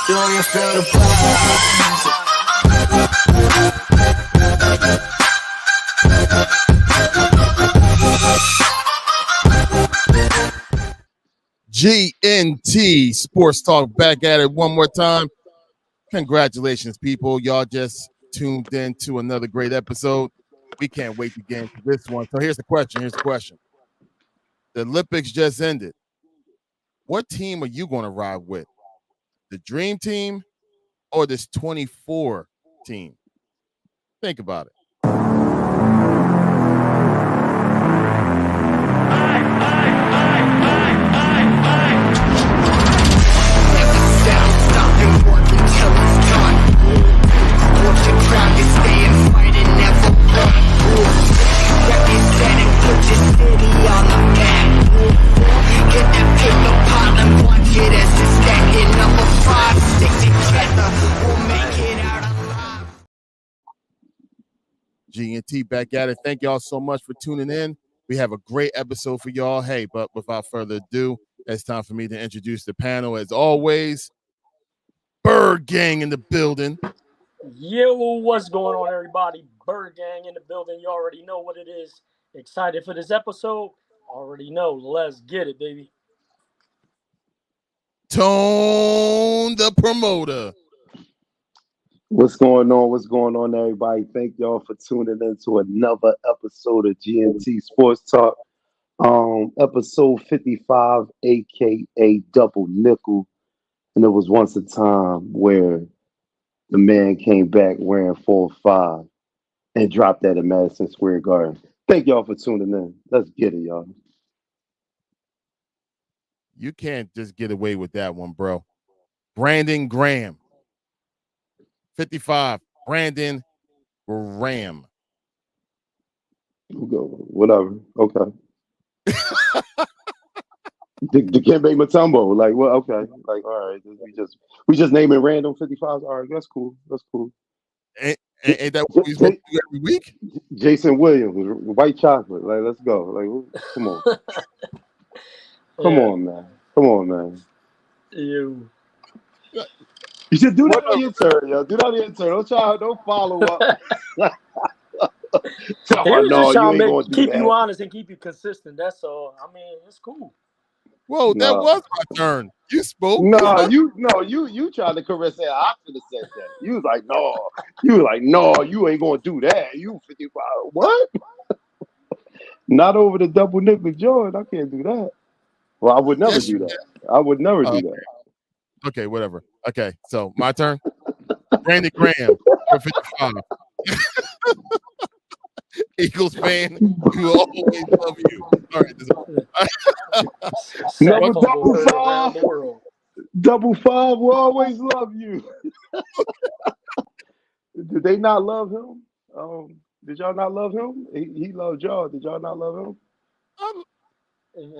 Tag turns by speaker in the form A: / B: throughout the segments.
A: Do you feel the pulse?
B: GNT Sportstalk back at it one more time. Congratulations, people. Y'all just tuned in to another great episode. We can't wait to get into this one. So here's the question. The Olympics just ended. What team are you going to ride with? The Dream Team or this 24 team? Think about it. GNT back at it. Thank y'all so much for tuning in. We have a great episode for y'all. Hey, but without further ado, it's time for me to introduce the panel. As always, Bird Gang in the building.
C: Yo, what's going on, everybody? Bird Gang in the building. You already know what it is. Excited for this episode? Already know. Let's get it, baby.
B: Tone the promoter.
D: What's going on? What's going on, everybody? Thank y'all for tuning in to another episode of GNT Sportstalk. Episode 55, aka Double Nickel. And there was once a time where the man came back wearing 4-5 and dropped that at Madison Square Garden. Thank y'all for tuning in. Let's get it, y'all.
B: You can't just get away with that one, bro. Brandon Graham. 55, Brandon Graham.
D: Whatever. Okay. the Kembe Mutombo. Like, well, okay. Like, all right. We just naming random 55s. All right, that's cool.
B: Ain't that what we supposed to do every week?
D: Jason Williams, white chocolate. Like, let's go. Like, come on. Come on, man.
C: Ew.
D: You should do that on your turn, yo. Do that on your turn. Don't follow up.
C: He was just trying to keep you honest and keep you consistent. That's all. I mean, it's cool.
B: Whoa, that was my turn. You spoke.
D: You tried to caress that. I could have said that. You was like, no, you ain't gonna do that. You 55. What? Not over the double nickel joint. I can't do that. Well, I would never do that. I would never do that.
B: Okay, whatever. Okay, so my turn. Brandon Graham, 55. Eagles fan, we will always love you. All right.
D: Double five will always love you. Did they not love him? Did y'all not love him? He loved y'all. Did y'all not love him?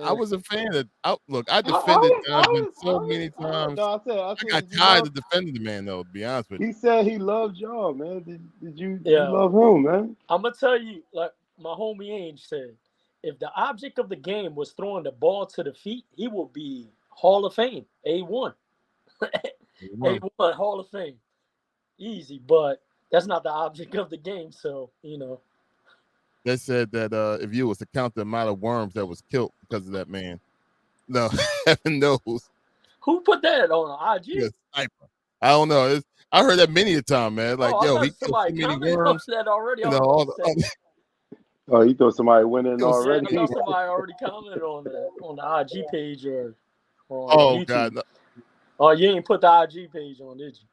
B: I was a fan of Outlook. I defended Donovan so many times. I got tired of defending the man, though, to be honest with you.
D: He said he loved y'all, man. Did you love him, man?
C: I'm going to tell you, like my homie Ainge said, if the object of the game was throwing the ball to the feet, he will be Hall of Fame, A1. A1, Hall of Fame. Easy, but that's not the object of the game, so, you know.
B: They said that if you was to count the amount of worms that was killed because of that man, no, heaven knows.
C: Who put that on IG?
B: I don't know. I heard that many a time, man. Like, he killed so many worms.
C: That already.
B: You know,
D: he thought somebody went in already.
C: I thought somebody already commented on the IG page or
B: on YouTube. God, no.
C: Oh, you ain't put the IG page on, did you?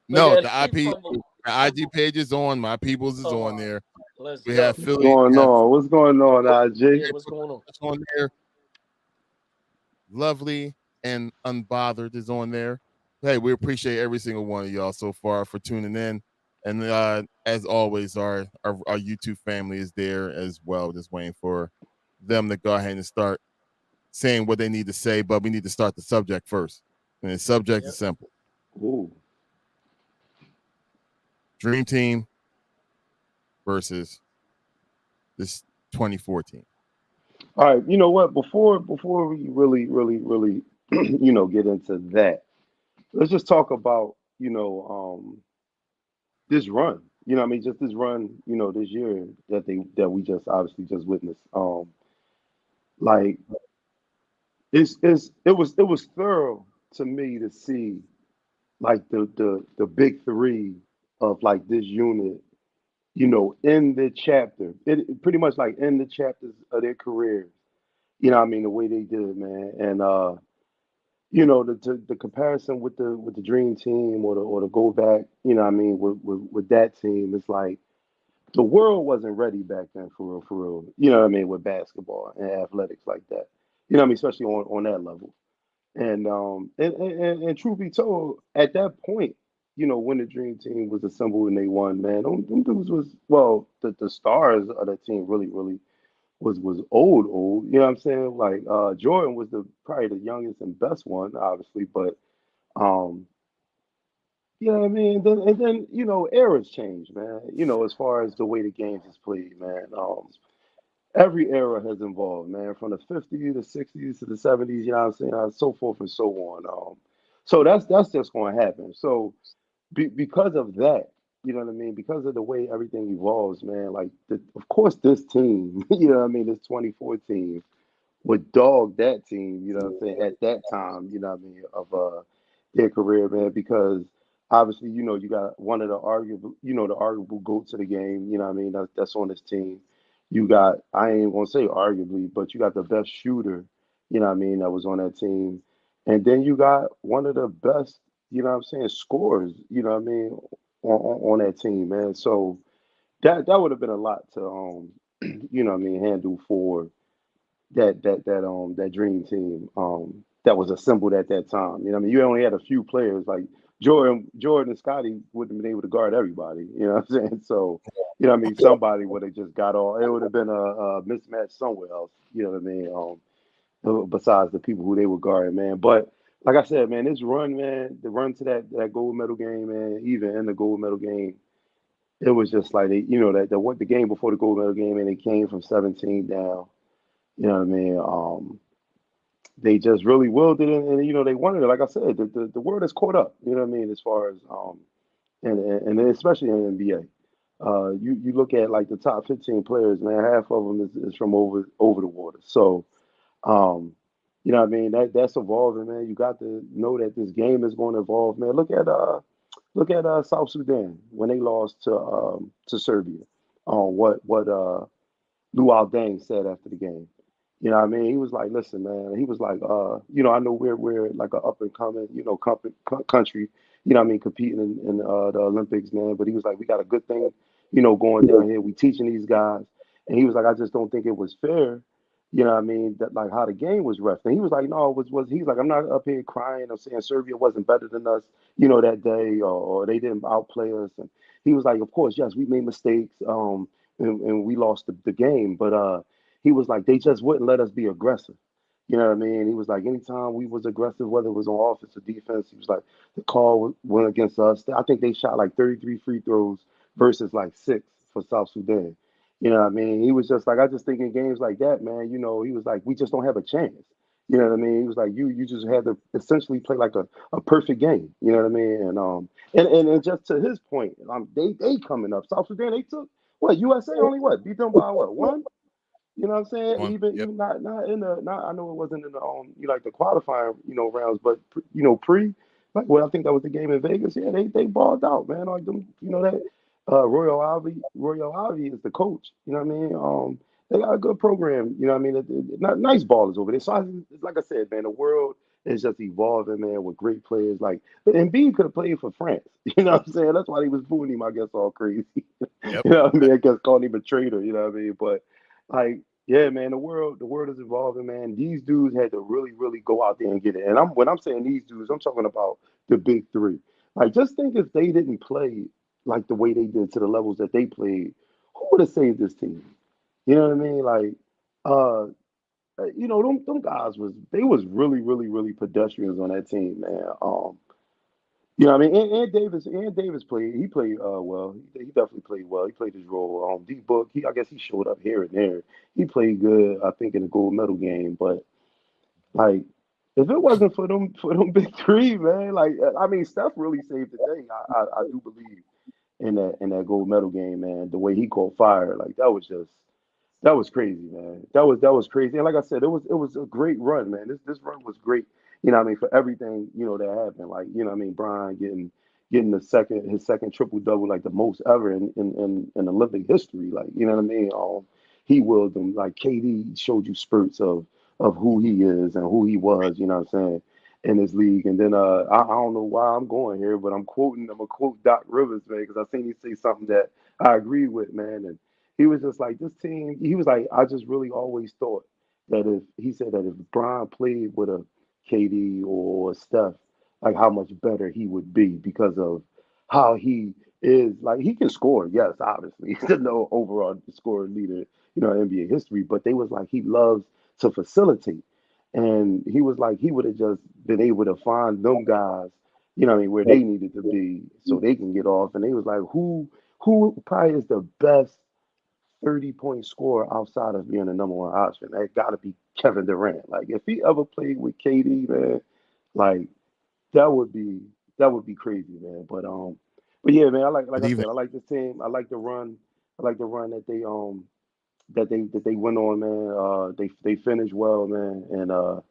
B: No, the IG page is on. My Peoples is on there. We have Philly.
D: What's going on, IG?
C: What's going on?
B: It's on there. Lovely and Unbothered is on there. Hey, we appreciate every single one of y'all so far for tuning in. And as always, our YouTube family is there as well, just waiting for them to go ahead and start saying what they need to say, but we need to start the subject first. And the subject is simple.
D: Ooh.
B: Dream Team versus this 2014.
D: All right, you know what? Before we really, get into that, let's just talk about, this run. Just this run, this year that we just obviously just witnessed. Like it was thorough to me to see like the big three of like this unit, in the chapter. It pretty much like in the chapters of their careers. The way they did it, man. And the comparison with the dream team or the go back, with that team, it's like the world wasn't ready back then for real. With basketball and athletics like that. Especially on that level. And truth be told, at that point, when the dream team was assembled and they won, man, them dudes was well, the stars of that team really was old. You know what I'm saying? Like Jordan was the probably the youngest and best one, obviously, but um, you know what I mean? And then eras change, man. As far as the way the games is played, man. Every era has evolved, man, from the 50s, the 60s to the 70s, you know what I'm saying, so forth and so on. So that's just going to happen. So because of that, you know what I mean, because of the way everything evolves, man, like of course this team, this 24 team would dog that team, you know what I'm saying, at that time, of their career, man, because obviously, you got one of the arguable goats of the game, that's on this team. You got, I ain't gonna say arguably, but you got the best shooter, that was on that team. And then you got one of the best, scorers, on that team, man. So that would have been a lot to handle for that dream team that was assembled at that time. You only had a few players like Jordan and Scotty wouldn't have been able to guard everybody. You know what I'm saying? So, somebody would have just got all. It would have been a mismatch somewhere else. You know what I mean? Besides the people who they were guarding, man. But like I said, man, this run, man, the run to that gold medal game, man, even in the gold medal game, it was just like they, what the game before the gold medal game, and they came from 17 down. You know what I mean? They just really willed it, and they wanted it. Like I said, the world is caught up. You know what I mean? As far as and then especially in the NBA, you look at like the top 15 players, man. Half of them is from over the water. So you know what I mean? That's evolving, man. You got to know that this game is going to evolve, man. Look at South Sudan when they lost to Serbia. What Luau Deng said after the game. You know what I mean? He was like, listen, man, he was like, I know we're like an up and coming, country, competing in the Olympics, man. But he was like, we got a good thing, going down here. We teaching these guys. And he was like, I just don't think it was fair, that like how the game was ref. And he was like, no, he's like, I'm not up here crying or saying Serbia wasn't better than us, that day or they didn't outplay us. And he was like, of course, yes, we made mistakes, and we lost the game, but he was like, they just wouldn't let us be aggressive. You know what I mean? He was like, anytime we was aggressive, whether it was on offense or defense, he was like, the call went against us. I think they shot like 33 free throws versus like 6 for South Sudan. You know what I mean? He was just like, I just think in games like that, man, he was like, we just don't have a chance. You know what I mean? He was like, you just had to essentially play like a perfect game. You know what I mean? And just to his point, they coming up. South Sudan, they took what, USA only what? Beat them by what, one? You know what I'm saying?
B: One.
D: Even
B: Yep.
D: even not in the not I know it wasn't in the like the qualifying rounds, but pre like well I think that was the game in Vegas. Yeah, they balled out, man. Like them, that Royal Ivy is the coach. You know what I mean? They got a good program. You know what I mean? Not nice ballers over there. So like I said, man, the world is just evolving, man, with great players. Like Embiid could have played for France. You know what I'm saying? That's why he was booing him, I guess, all crazy.
B: Yep.
D: You know what I mean? I guess calling him a traitor. You know what I mean? But like, yeah, man, the world is evolving, man. These dudes had to really go out there and get it. And when I'm saying these dudes, I'm talking about the big three. Like, just think if they didn't play like the way they did to the levels that they played, who would have saved this team? You know what I mean? Like, uh, them guys was really pedestrians on that team, man. I mean, and Davis played. He played well. He definitely played well. He played his role. D Book, I guess he showed up here and there. He played good, I think, in the gold medal game. But like, If it wasn't for them big three, man, like I mean, Steph really saved the day. I do believe in that gold medal game, man. The way he caught fire, like that was crazy, man. That was crazy. And like I said, it was a great run, man. This run was great. You know what I mean, for everything, that happened. Like, you know what I mean, Brian getting his second triple double, like the most ever in Olympic history. Like, you know what I mean? He willed them. Like KD showed you spurts of who he is and who he was, you know what I'm saying, in this league. And then I don't know why I'm going here, but I'm gonna quote Doc Rivers, man, because I seen he say something that I agree with, man. And he was just like, this team, he was like, I just really always thought that if Brian played with a KD or Steph, like how much better he would be because of how he is. Like he can score, yes, obviously. He's no overall scoring leader, in NBA history, but they was like he loves to facilitate. And he was like he would have just been able to find them guys, what I mean, where they needed to be so they can get off. And they was like, who probably is the best 30-point scorer outside of being the number one option? That got to be Kevin Durant. Like if he ever played with KD, man, like that would be that would be crazy, man. But yeah, man, like
B: But
D: I
B: even
D: said, I like this team. I like the run. I like the run that they went on, man. They finished well, man, and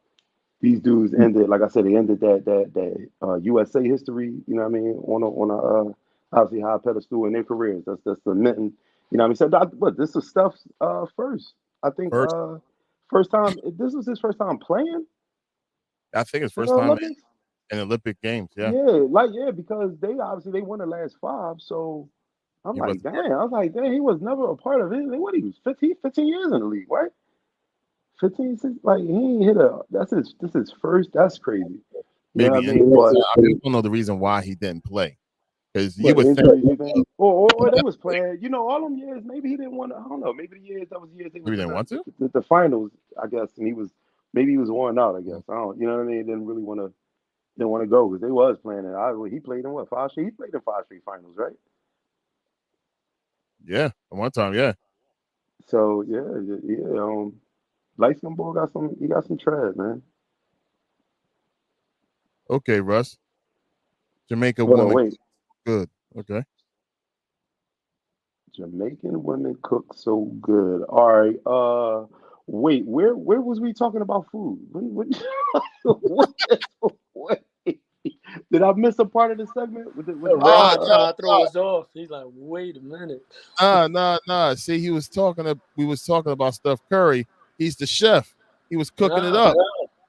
D: these dudes ended, like I said, they ended that USA history. You know what I mean? On a obviously high pedestal in their careers. That's cementing. You know what I mean? So, what this is Steph's first. I think
B: first,
D: first time. This was his first time playing
B: I think it's
D: in the
B: first time
D: Olympics.
B: in Olympic Games. Yeah,
D: Yeah, because they obviously they won the last five. So I'm
B: he
D: like,
B: wasn't
D: damn.
B: part
D: I was like, damn, he was never a part of it. What he was 15 years in the league, right? 15, 16, like he ain't hit a. This is first. That's crazy. You know what
B: maybe
D: I mean?
B: injuries.
D: But
B: I don't know the reason why he didn't play because you
D: what
B: would think
D: injuries you think? Or they
B: yeah,
D: was playing. All them years. Maybe he didn't want to. I don't know. Maybe the years that was years they was
B: maybe they
D: in
B: didn't want to.
D: the finals. I guess, and maybe he was worn out. I guess I don't. You know what I mean? Didn't really want to. Didn't want to go because they was playing it. He played in what, five straight? He played in five straight finals, right?
B: Yeah, at one time, yeah.
D: So yeah. Light skin boy got some tread, man.
B: Okay, Russ. Jamaica
D: Hold on,
B: woman,
D: wait.
B: good. Okay,
D: Jamaican women cook so good. All right. Wait. Where was we talking about food? What, what, did I miss a part of the segment? Was it
C: Russ
B: ah,
C: was
D: uh?
C: trying to throw us off. He's like, wait a minute.
B: nah. See, we was talking about Steph Curry. He's the chef. He was cooking it
C: Ah,
B: up.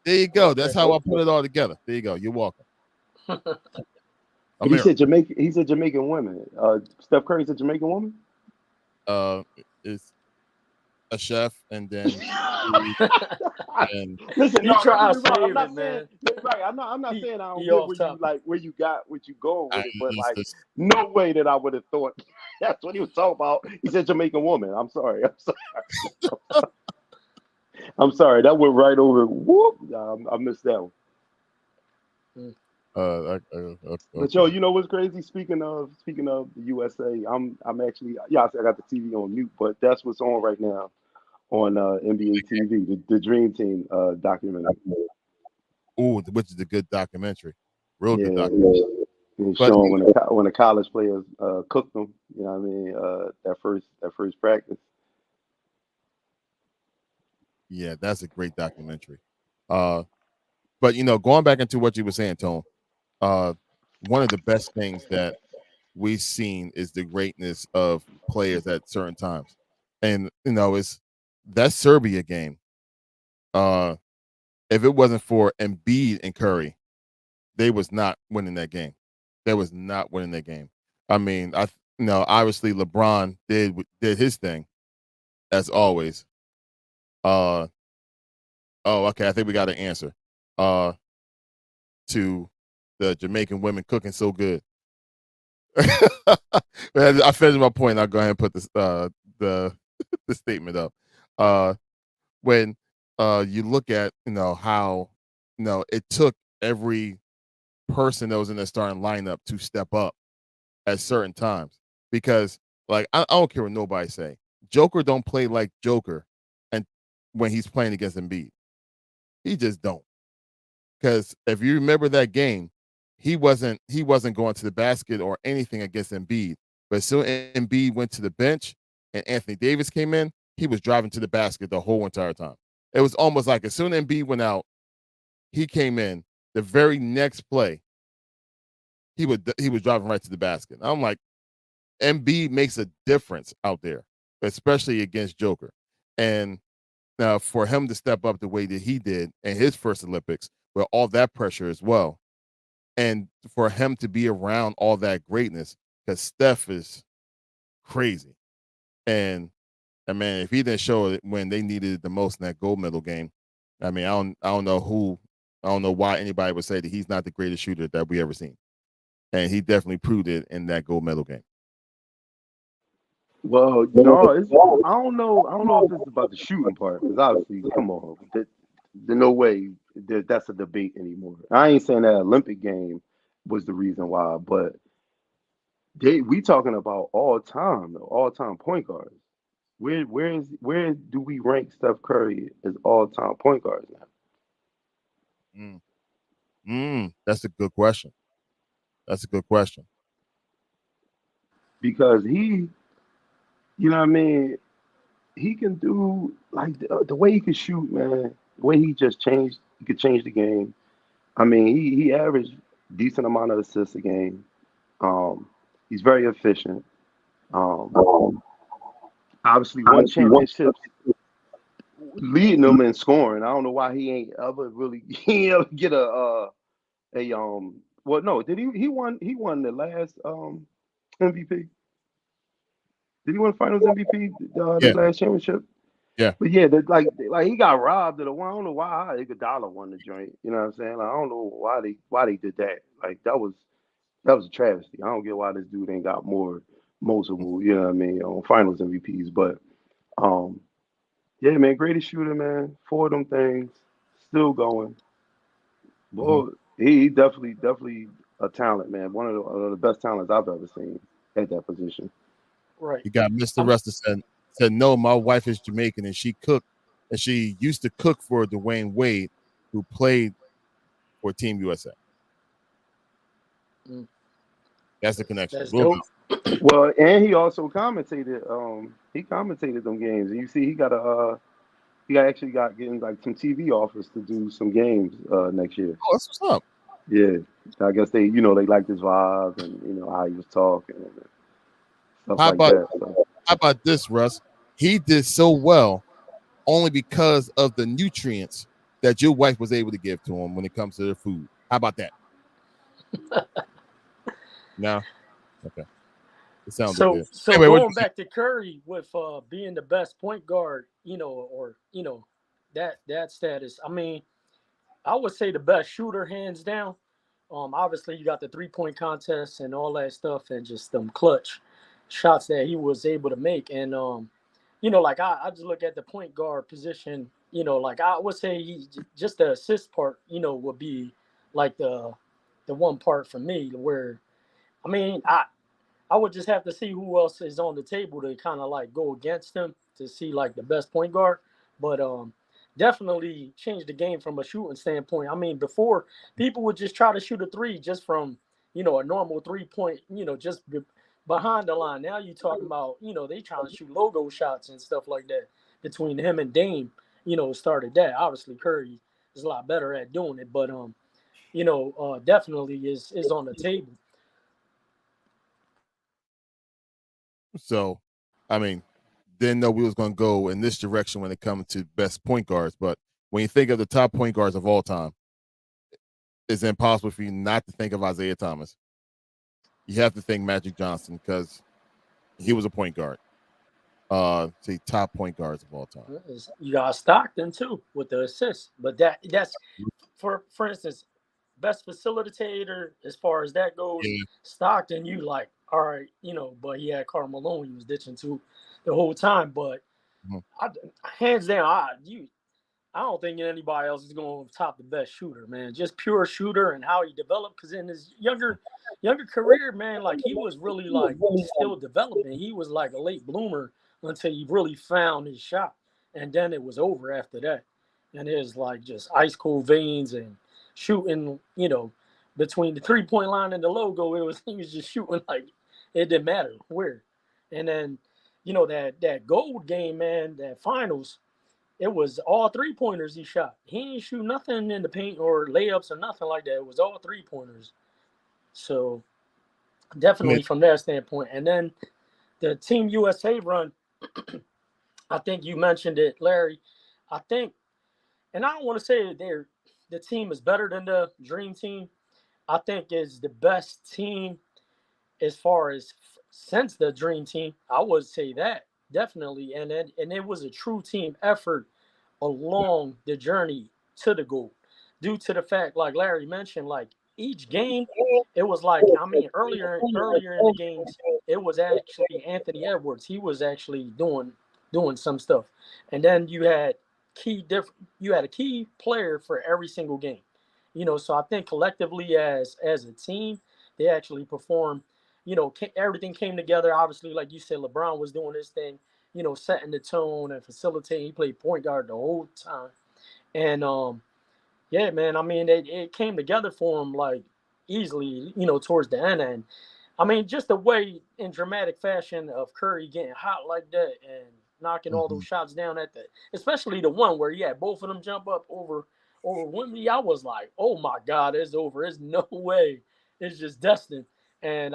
B: There you go.
C: okay.
B: That's how I put it all together. There you go. You're welcome.
D: But he
B: America.
D: said Jamaican. He said Jamaican women. Steph Curry's a Jamaican woman.
B: Uh, is a chef, and then food, and
D: Listen,
C: He
D: no, don't get
C: tried
D: me wrong. I'm
C: saying it,
D: not saying
C: man.
D: right. I'm not saying I don't
C: He
D: get
C: off topic.
D: where you got what you going
B: I,
D: with it, but like
B: it's
D: no way that I would have thought that's what he was talking about. He said Jamaican woman. I'm sorry. I'm sorry. I'm sorry. That went right over. Whoop. I missed that one.
C: Mm.
D: But yo,
B: okay.
D: you know what's crazy? Speaking of the USA, I'm actually I got the TV on mute, but that's what's on right now on NBA TV, the Dream Team documentary.
B: Ooh, which is a good documentary, real good
D: Yeah,
B: documentary.
D: it's
B: But
D: showing when the college players cooked them. You know what I mean? That first practice.
B: yeah, that's a great documentary. Uh, but going back into what you were saying, Tone. Uh, one of the best things that we've seen is the greatness of players at certain times, and it's that Serbia game. Uh, if it wasn't for Embiid and Curry, they was not winning that game. They was not winning that game. I mean, obviously LeBron did his thing as always. Uh, oh, okay. I think we got an answer. Uh, to the Jamaican women cooking so good. I finished my point. I'll go ahead and put the the statement up. Uh, when you look at how it took every person that was in the starting lineup to step up at certain times because like I don't care what nobody say. Joker don't play like Joker, and when he's playing against Embiid, he just don't. Because if you remember that game, he wasn't going to the basket or anything against Embiid. But as soon as Embiid went to the bench and Anthony Davis came in, he was driving to the basket the whole entire time. It was almost like as soon as Embiid went out, he came in. The very next play, he was driving right to the basket. I'm like, Embiid makes a difference out there, especially against Joker. And for him to step up the way that he did in his first Olympics with all that pressure as well, and for him to be around all that greatness, because Steph is crazy. And I mean, if he didn't show it when they needed it the most in that gold medal game, I mean, I don't know why anybody would say that he's not the greatest shooter that we ever seen. And he definitely proved it in that gold medal game.
D: Well, I don't know if it's about the shooting part, because obviously, come on, there's no way that's a debate anymore. I ain't saying that Olympic game was the reason why, but we talking about all time point guards. Where do we rank Steph Curry as all time point guards now?
B: That's a good question.
D: Because he, you know what I mean, he can do like the way he can shoot, man. The way he could change the game. I mean, he averaged decent amount of assists a game. He's very efficient. Obviously won championships leading them in scoring. I don't know why he ain't ever really he ain't ever get well, no, did he won the last MVP? Did he win Finals MVP the last championship?
B: Yeah.
D: But yeah, like he got robbed of the one. I don't know why Iguodala won the joint. You know what I'm saying? Like, I don't know why they did that. Like that was a travesty. I don't get why this dude ain't got more multiple, you know what I mean, Finals MVPs. But yeah, man, greatest shooter, man. Four of them things, still going. Boy, he definitely a talent, man. One of the best talents I've ever seen at that position.
C: Right.
B: You got Mr. Ruster said no, my wife is Jamaican and she cooked, and she used to cook for Dwayne Wade, who played for Team USA. That's the connection.
C: That's dope.
D: Well, and he also commentated. He commentated them games, and you see, he actually got getting like some TV offers to do some games next year.
B: Oh, that's what's up.
D: Yeah, I guess they liked his vibe and how he was talking and stuff like that. So.
B: How about this, Russ? He did so well only because of the nutrients that your wife was able to give to him when it comes to their food. How about that? No? Okay. It sounds good.
C: So anyway, going back to Curry with being the best point guard, or that status. I mean, I would say the best shooter, hands down. Obviously you got the 3-point contest and all that stuff, and just them clutch shots that he was able to make. And like I just look at the point guard position. Like I would say he just the assist part. Would be like the one part for me where, I mean, I would just have to see who else is on the table to kind of like go against him to see like the best point guard. But definitely changed the game from a shooting standpoint. I mean, before people would just try to shoot a three just from, a normal 3-point, just behind the line. Now you talking about, they trying to shoot logo shots and stuff like that between him and Dame, started that. Obviously Curry is a lot better at doing it, but definitely is on the table.
B: So, I mean, didn't know we was going to go in this direction when it comes to best point guards. But when you think of the top point guards of all time, it's impossible for you not to think of Isaiah Thomas. You have to think Magic Johnson because he was a point guard. Say top point guards of all time.
C: You got Stockton too with the assists, but that's for instance, best facilitator as far as that goes. Yeah. Stockton, you like, all right, but he had Karl Malone he was ditching to the whole time. But hands down, I don't think anybody else is going to top the best shooter, man. Just pure shooter and how he developed. Because in his younger career, man, like he was really like still developing. He was like a late bloomer until he really found his shot, and then it was over after that. And it was like just ice cold veins and shooting, between the 3-point line and the logo. He was just shooting like it didn't matter where. And then, that gold game, man, that finals, it was all 3-pointers he shot. He ain't shoot nothing in the paint or layups or nothing like that. It was all 3-pointers. So definitely from that standpoint. And then the Team USA run, I think you mentioned it, Larry. I think, and I don't want to say that the team is better than the Dream Team. I think is the best team as far as since the Dream Team. I would say that definitely, and it was a true team effort along the journey to the goal, due to the fact, like Larry mentioned, like each game, it was like, earlier in the games, it was actually Anthony Edwards. He was actually doing some stuff, and then you had a key player for every single game. So I think collectively as a team, they actually performed. Everything came together. Obviously, like you said, LeBron was doing his thing, setting the tone and facilitating. He played point guard the whole time. And yeah, man, it came together for him like easily, towards the end. And just the way in dramatic fashion of Curry getting hot like that and knocking all those shots down especially the one where he had both of them jump up over Wemby. I was like, oh my God, it's over. It's no way. It's just destined. And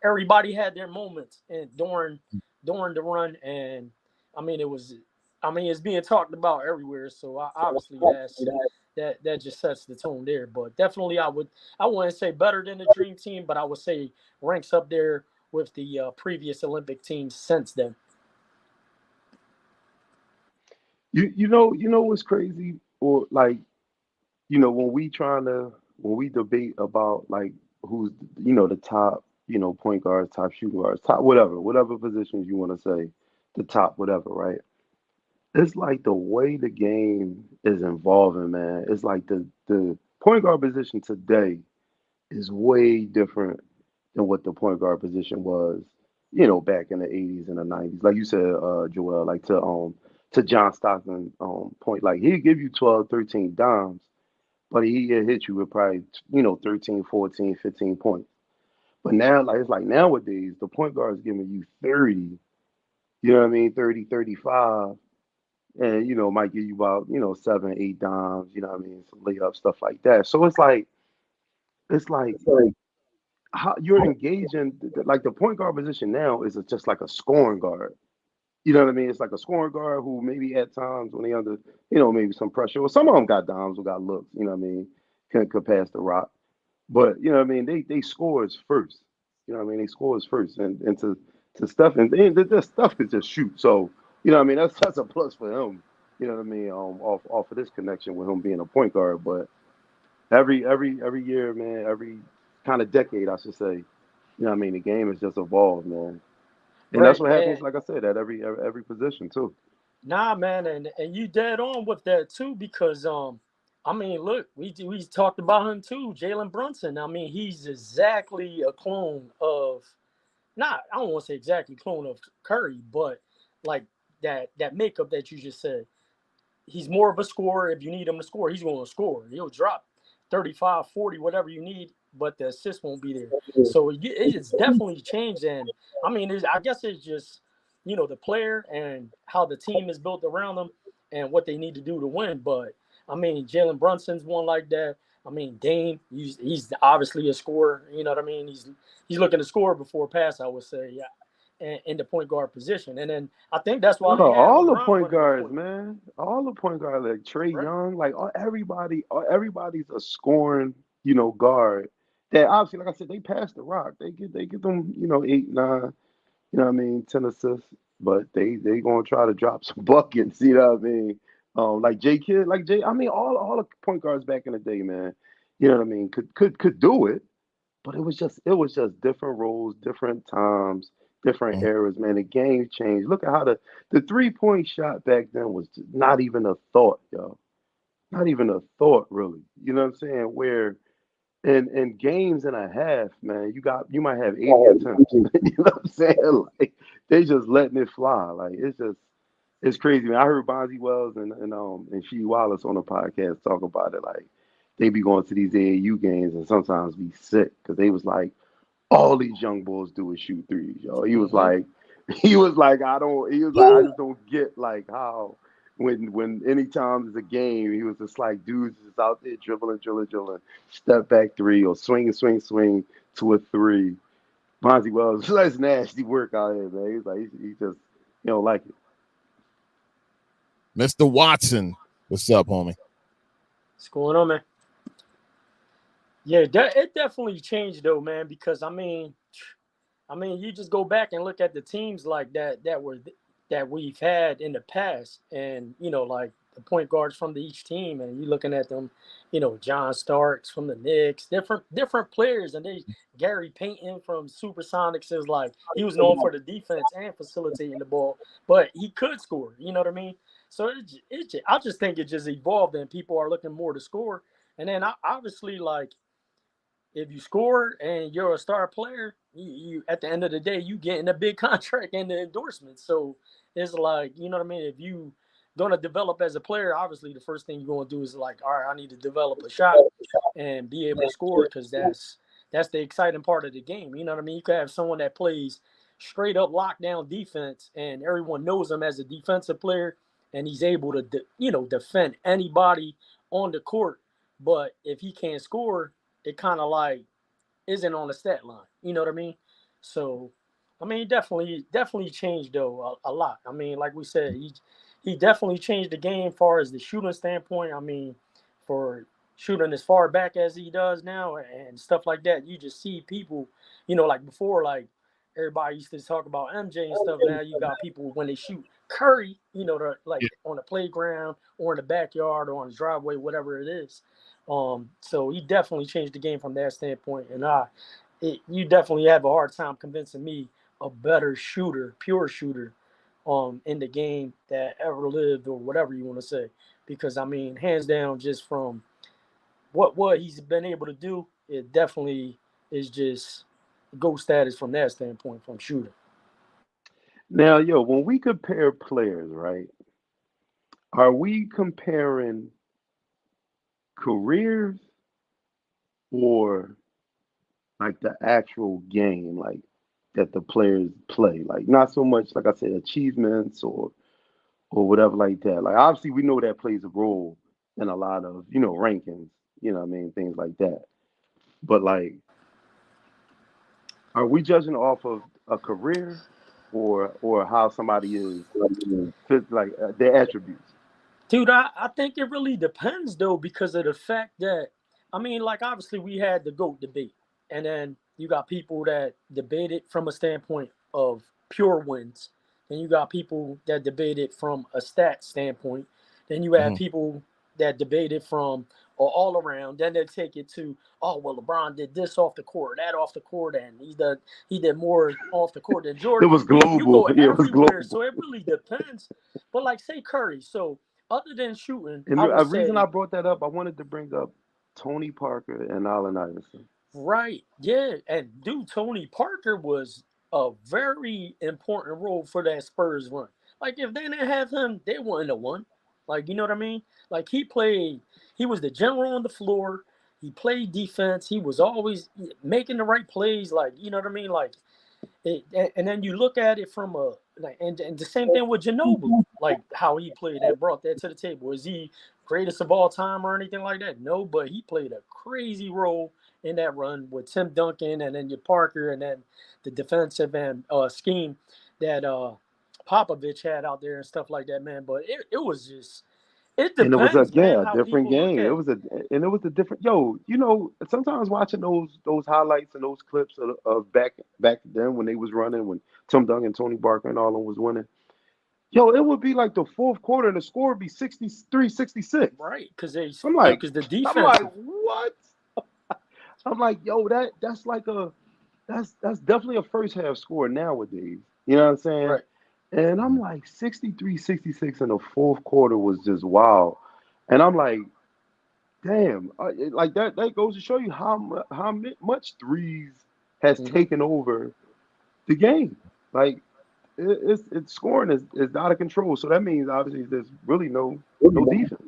C: everybody had their moments and during the run, and it's being talked about everywhere. So obviously that just sets the tone there. But definitely, I wouldn't say better than the Dream Team, but I would say ranks up there with the previous Olympic teams since then.
D: You know what's crazy, or like, when we debate about like who's the top, point guards, top shooting guards, top whatever positions you want to say, the top whatever, right? It's like the way the game is evolving, man. It's like the point guard position today is way different than what the point guard position was, back in the 80s and the 90s. Like you said, Joel, like to John Stockton point, like he'd give you 12, 13 dimes, but he'd hit you with probably 13, 14, 15 points. But now, like it's like nowadays, the point guard is giving you 30, 30, 35, and might give you about 7, 8 dimes, some layup stuff like that. So it's like how you're engaging, like the point guard position now is just like a scoring guard. You know what I mean? It's like a scoring guard who maybe at times when they under, maybe some pressure, or some of them got dimes or got looks, could pass the rock. But they scores first. They scores first, and to stuff, and the stuff could just shoot. So that's a plus for him. Off of this connection with him being a point guard. But every year, man, every kind of decade, I should say, the game has just evolved, man. And that's
C: Right,
D: what happens,
C: and
D: like I said, at every position too.
C: nah, man, and you dead on with that too, because look, we talked about him too, Jalen Brunson. He's exactly a clone of, not, I don't want to say exactly clone of Curry, but like that makeup that you just said. He's more of a scorer. If you need him to score, he's going to score. He'll drop 35, 40, whatever you need, but the assist won't be there. So it's definitely changed. And I guess it's just, the player and how the team is built around them and what they need to do to win. But Jalen Brunson's one like that. Dame, he's obviously a scorer. You know what I mean? He's looking to score before pass, I would say. Yeah. In the point guard position. And then I think that's why they
D: Oh,
C: had
D: all the
C: LeBron
D: point
C: running the
D: guards,
C: point,
D: man. All the point guards, like Trey
C: right?
D: Young, like everybody's a scoring, guard. That obviously, like I said, they pass the rock. They get them, 8, 9, 10 assists. But they gonna try to drop some buckets, you know what I mean? Like J Kidd, like J. All the point guards back in the day, man. You know what I mean? Could do it, but it was just different roles, different times, different eras, man. The game changed. Look at how the 3-point shot back then was not even a thought, yo. Not even a thought, really. You know what I'm saying? Where in games and a half, man, you might have 80 attempts. You know what I'm saying? Like they just letting it fly. Like it's crazy. Man, I heard Bonzi Wells and She Wallace on the podcast talk about it. Like they be going to these AAU games and sometimes be sick because they was like, all these young boys do is shoot threes, yo. He was like, I just don't get like how when anytime there's a game, he was just like dudes just out there dribbling, step back three or swing to a three. Bonzi Wells, that's nasty work out here, man. He's like he just don't like it.
B: Mr. Watson, what's up, homie?
C: What's going on, man? Yeah, it definitely changed though, man. Because I mean, you just go back and look at the teams like that we've had in the past, and like the point guards from each team, and you're looking at them, John Starks from the Knicks, different players, and Gary Payton from Supersonics is like he was known for the defense and facilitating the ball, but he could score. You know what I mean? So I just think it just evolved, and people are looking more to score, and then obviously like. If you score and you're a star player, you at the end of the day, you getting a big contract and the endorsement. So it's like, you know what I mean? If you going to develop as a player, obviously the first thing you're going to do is like, all right, I need to develop a shot and be able to score because that's the exciting part of the game. You know what I mean? You could have someone that plays straight up lockdown defense and everyone knows him as a defensive player and he's able to, defend anybody on the court. But if he can't score, it kind of like isn't on the stat line. You know what I mean? So, I mean, definitely changed though a lot. I mean, like we said, he definitely changed the game as far as the shooting standpoint. I mean, for shooting as far back as he does now and stuff like that, you just see people, like before, like everybody used to talk about MJ and stuff. Now you got people when they shoot Curry, like on the playground or in the backyard or on the driveway, whatever it is. So he definitely changed the game from that standpoint, and you definitely have a hard time convincing me a better shooter, pure shooter, in the game that ever lived or whatever you want to say, because I mean, hands down, just from what he's been able to do, it definitely is just GOAT status from that standpoint from shooting.
D: Now, yo, when we compare players, right? Are we comparing careers or like the actual game, like that the players play? Like not so much, like I said, achievements or whatever like that. Like obviously we know that plays a role in a lot of, rankings, what I mean, things like that. But like, are we judging off of a career or how somebody is like their attributes?
C: Dude, I think it really depends though, because of the fact that I mean, like obviously we had the GOAT debate, and then you got people that debate it from a standpoint of pure wins, and you got people that debate it from a stat standpoint, then you have people that debate it from all around. Then they take it to, oh well, LeBron did this off the court, that off the court, and he did more off the court than
D: It
C: Jordan.
D: was
C: You
D: global.
C: go
D: It was
C: everywhere,
D: global.
C: so it really depends. But like say Curry, so other than shooting,
D: And
C: I would
D: the reason
C: say
D: I brought that up, I wanted to bring up Tony Parker and Allen Iverson.
C: right, yeah, and dude, Tony Parker was a very important role for that Spurs run. Like if they didn't have him, they wouldn't have won. Like you know what I mean? Like he was the general on the floor. He played defense. He was always making the right plays. Like you know what I mean? Like and then you look at it from a like, and the same thing with Ginobili, like how he played and brought that to the table. Is he greatest of all time or anything like that? No, but he played a crazy role in that run with Tim Duncan and then your Parker and then the defensive and scheme that Popovich had out there and stuff like that, man. But it was just it
D: And it was
C: depends, man,
D: a
C: how
D: different
C: people look
D: game.
C: at
D: It
C: it.
D: was a different sometimes watching those highlights and those clips of back then when they was running, when Tim Duncan, Tony Barker and all of them was winning. Yo, it would be like the fourth quarter and the score would be 63-66.
C: Right, because
D: I'm
C: the
D: like,
C: defensive.
D: what? I'm like, yo, that's definitely a first half score nowadays. You know what I'm saying?
C: Right.
D: And I'm like 63-66 in the fourth quarter was just wild. And I'm like, damn, like that goes to show you how much threes has
C: Mm-hmm.
D: taken over the game. Like it's scoring is out of control. So that means obviously there's really no defense.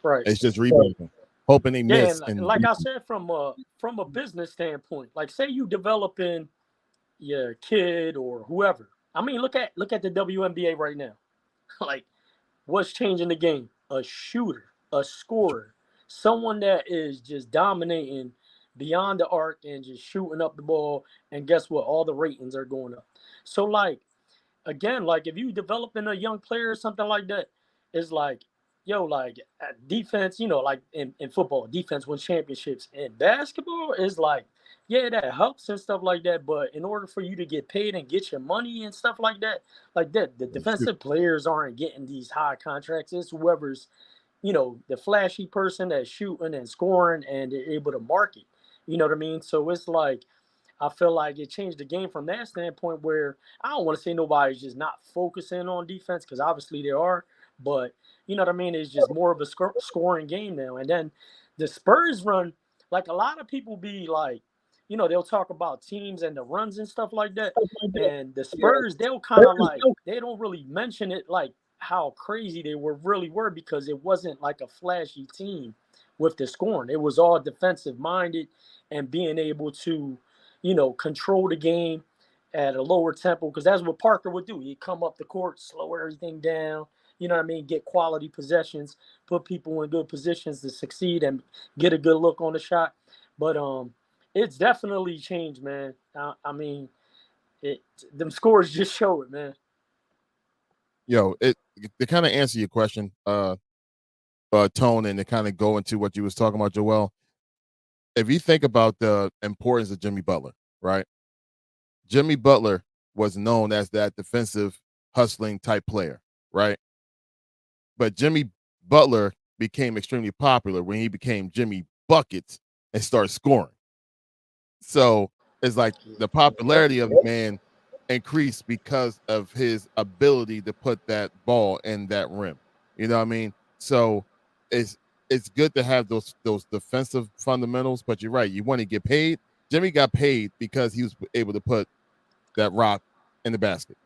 C: Right.
B: It's just rebounding, hoping they
C: Yeah,
B: miss.
C: and like I said, from a business standpoint, like say you developing your kid or whoever. I mean, look at the WNBA right now. Like, what's changing the game? A shooter, a scorer, someone that is just dominating beyond the arc and just shooting up the ball. And guess what? All the ratings are going up. So, like, again, like if you developing a young player or something like that, it's like, yo, like defense, like in football, defense wins championships. In basketball, is like, yeah, that helps and stuff like that. But in order for you to get paid and get your money and stuff like that, the defensive players aren't getting these high contracts. It's whoever's, the flashy person that's shooting and scoring and they're able to market. You know what I mean? So it's like, I feel like it changed the game from that standpoint where I don't want to say nobody's just not focusing on defense because obviously they are, but you know what I mean? It's just more of a scoring game now. And then the Spurs run, like a lot of people be like, they'll talk about teams and the runs and stuff like that. And the Spurs, they'll kind of like, they don't really mention it like how crazy they really were because it wasn't like a flashy team with the scoring. It was all defensive minded and being able to control the game at a lower tempo because that's what Parker would do. He'd come up the court, slow everything down, you know what I mean, get quality possessions, put people in good positions to succeed and get a good look on the shot. But it's definitely changed, man. I mean, them scores just show it, man.
B: Yo, to kind of answer your question, Tone, and to kind of go into what you was talking about, Joel. If you think about the importance of Jimmy Butler, right? Jimmy Butler was known as that defensive hustling type player, right? But Jimmy Butler became extremely popular when he became Jimmy Buckets and started scoring. So it's like the popularity of the man increased because of his ability to put that ball in that rim. You know what I mean? So it's good to have those defensive fundamentals, but you're right. You want to get paid. Jimmy got paid because he was able to put that rock in the basket,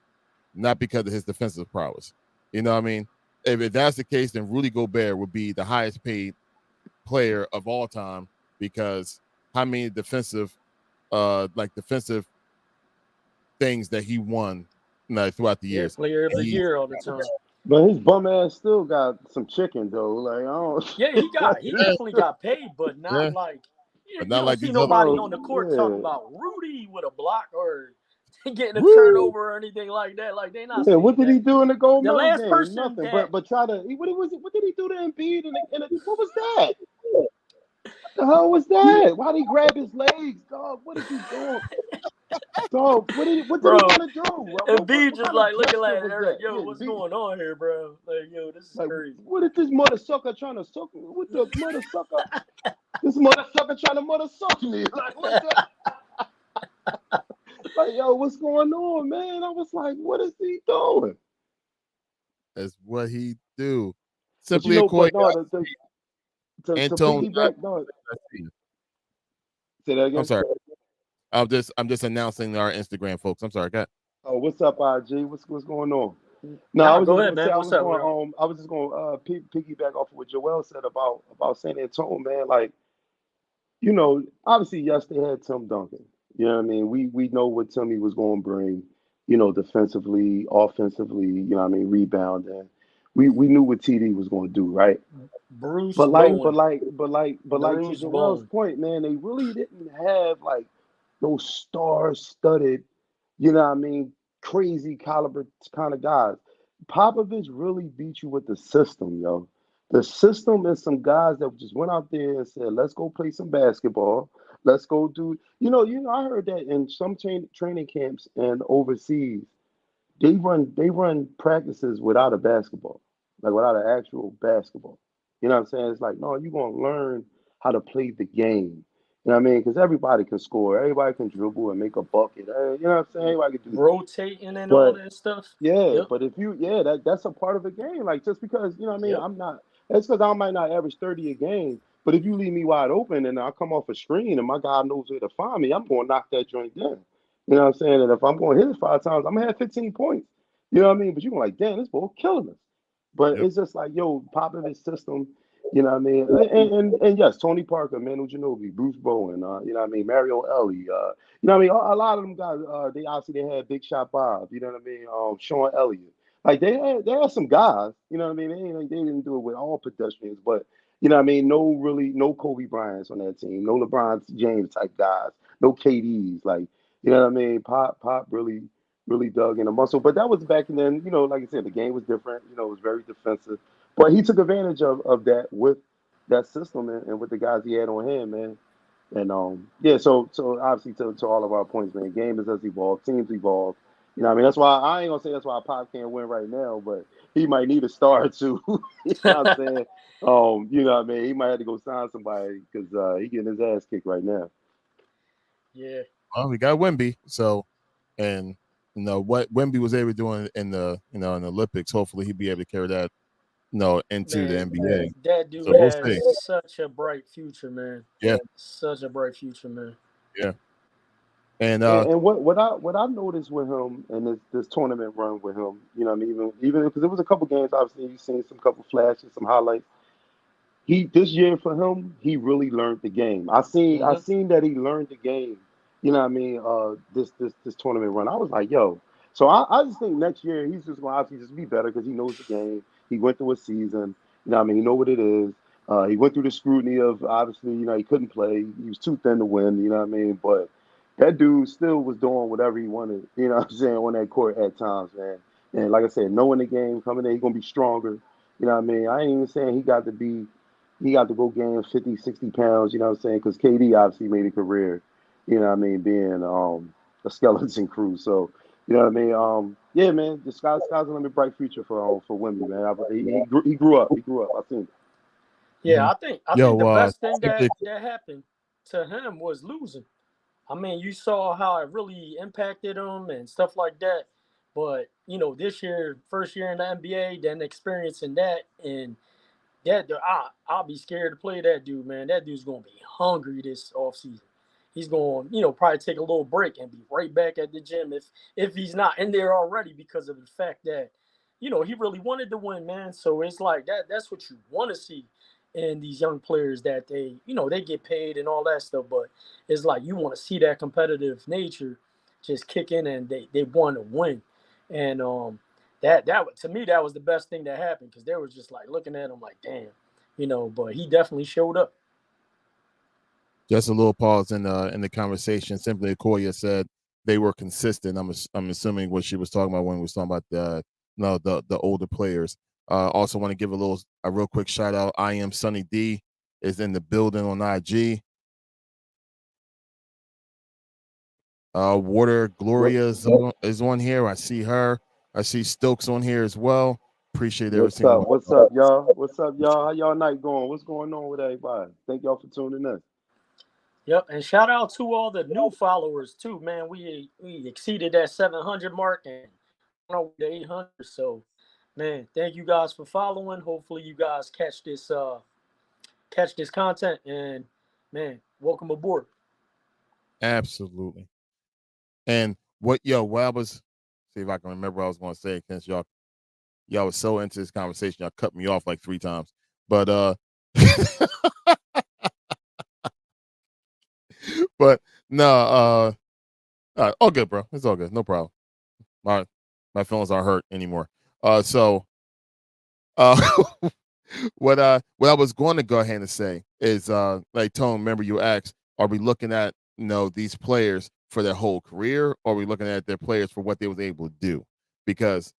B: not because of his defensive prowess. You know what I mean? If that's the case, then Rudy Gobert would be the highest paid player of all time because how many defensive things that he won throughout the years.
C: Player of the year all the time.
D: But his bum ass still got some chicken though. Like I don't.
C: Yeah, he definitely got paid, but not like you
B: But not
C: don't
B: like
C: see
B: these
C: nobody
B: other.
C: on the court talking about Rudy with a block or getting a
B: Woo!
C: turnover or anything like that. Like they not.
D: Yeah,
C: Saying
D: what did
C: that.
D: he do in the gold
C: The
D: medal
C: last
D: game?
C: person
D: Nothing.
C: that
D: But try to what did he do to Embiid what was that? The hell was that? Why did he grab his legs, dog? What is he doing? Dog, what did he want to do?
C: Embiid just
D: What kind
C: like
D: of
C: looking like
D: gesture was
C: Eric,
D: that?
C: yo,
D: Yeah,
C: what's
D: Embiid.
C: going on here, bro? Like, yo, this is
D: Like,
C: crazy.
D: what is this mother sucker trying to suck me? What the mother sucker? This mother sucker trying to mother suck me. Like, what the? Like, yo, what's going on, man? I was like, what is he doing?
B: That's what he do.
D: But
B: Simply a coin.
D: to
B: Antone.
D: piggyback, no, say that again.
B: I'm sorry. I'm just announcing our Instagram folks. I'm sorry, got.
D: Oh, what's up, IG? What's going on? No, I
C: Nah,
D: was
C: go
D: just
C: ahead,
D: gonna say
C: man. What's up, bro?
D: I was just gonna piggyback off of what Joel said about San Antonio, man. Like, obviously, yes, they had Tim Duncan. You know what I mean? We know what Timmy was going to bring. Defensively, offensively. You know what I mean? Rebounding. We knew what TD was going to do, right?
C: Bruce
D: But like,
C: Bowen.
D: to
C: Bruce
D: Joel's
C: Bowen.
D: point, man, they really didn't have like those star-studded, you know what I mean, crazy caliber kind of guys. Popovich really beat you with the system, yo. The system and some guys that just went out there and said, "Let's go play some basketball. Let's go do." I heard that in some training camps and overseas, they run practices without a basketball, like without an actual basketball. You know what I'm saying? It's like, no, you're gonna learn how to play the game. You know what I mean? Because everybody can score, everybody can dribble and make a bucket. You know what I'm saying? Everybody can do that.
C: Rotating and all
D: But
C: that stuff.
D: yeah,
C: Yep.
D: but if that's a part of the game. Like just because, you know what I mean,
C: Yep.
D: I'm not that's because I might not average 30 a game. But if you leave me wide open and I come off a screen and my guy knows where to find me, I'm gonna knock that joint down. You know what I'm saying? And if I'm gonna hit it 5 times, I'm gonna have 15 points. You know what I mean? But you're like, damn, this ball killing us. But
B: Yep.
D: it's just like, yo, Popovich system, You know what I mean? And yes, Tony Parker, Manu Ginobili, Bruce Bowen, you know what I mean? Mario Ellie, you know what I mean? A lot of them guys, they obviously they had Big Shot Bob, you know what I mean? Sean Elliott. Like they had some guys, you know what I mean? They didn't do it with all pedestrians, but you know what I mean? No Kobe Bryant's on that team, no LeBron James type guys, no KDs, like you know what I mean? Pop really dug in the muscle, but that was back then. You know, like I said, the game was different. You know, it was very defensive. But he took advantage of that with that system and with the guys he had on hand, man. And yeah, so obviously to all of our points, man, game is as evolved, teams evolve. You know what I mean? That's why I ain't gonna say that's why Pop can't win right now, but he might need a star too. You know what I'm saying? You know what I mean? He might have to go sign somebody because he getting his ass kicked right now.
C: Yeah.
B: Well, we got Wemby, so and you know what Wemby was able to do in the in the Olympics. Hopefully, he'll be able to carry that into the
C: Man,
B: NBA.
C: that
B: So
C: dude
B: we'll see.
C: has such a bright future, man.
B: Yeah,
C: Such a bright future, man.
B: yeah, and
D: And what I noticed with him and this tournament run with him, you know, what I mean, even because there was a couple games, obviously you seen some couple flashes, some highlights. He this year for him, he really learned the game. I
C: Hmm.
D: seen that he learned the game. You know what I mean? This tournament run. I was like, yo. So I just think next year he's just gonna obviously just be better because he knows the game. He went through a season. You know what I mean? He know what it is. He went through the scrutiny of obviously, you know, he couldn't play. He was too thin to win, you know what I mean? But that dude still was doing whatever he wanted, you know what I'm saying, on that court at times, man. And like I said, knowing the game, coming in, he's gonna be stronger. You know what I mean? I ain't even saying he got to go gain 50, 60 pounds, you know what I'm saying? Because KD obviously made a career, you know what I mean, being a skeleton crew. So, you know what I mean? Yeah, man, the sky's gonna be a bright future for Wemby, man. He grew up. He grew up. I think.
C: Yeah,
B: mhm.
C: I think
B: Yo,
C: the best thing
B: simply,
C: that happened to him was losing. I mean, you saw how it really impacted him and stuff like that. But this year, first year in the NBA, then experiencing that and I'll be scared to play that dude, man. That dude's gonna be hungry this offseason. He's going, probably take a little break and be right back at the gym if he's not in there already because of the fact that, he really wanted to win, man. So it's like that's what you want to see in these young players that they get paid and all that stuff. But it's like you want to see that competitive nature just kick in and they want to win. And that to me that was the best thing that happened because they was just like looking at him like damn, but he definitely showed up.
B: just a little pause in the conversation. Simply, Koya said they were consistent. I'm assuming what she was talking about when we was talking about the older players. Also want to give a real quick shout out. I am Sunny D is in the building on IG. Water
D: What
B: Gloria is on here. I see her. I see Stokes on here as well. Appreciate every
D: what's
B: single
D: up?
B: one.
D: What's up, y'all? What's up, y'all? How y'all night going? What's going on with everybody? Thank y'all for tuning in.
C: Yep, and shout out to all the new followers too, man. We exceeded that 700 mark and on the 800. So, man, thank you guys for following. Hopefully, you guys catch this content and man, welcome aboard.
B: Absolutely. And what I was see if I can remember what I was going to say since y'all was so into this conversation, y'all cut me off like 3 times. But but no, all good, bro. It's all good. No problem. My my feelings aren't hurt anymore. So uh what I was going to go ahead and say is like Tone, remember you asked, are we looking at these players for their whole career, or are we looking at their players for what they was able to do? Because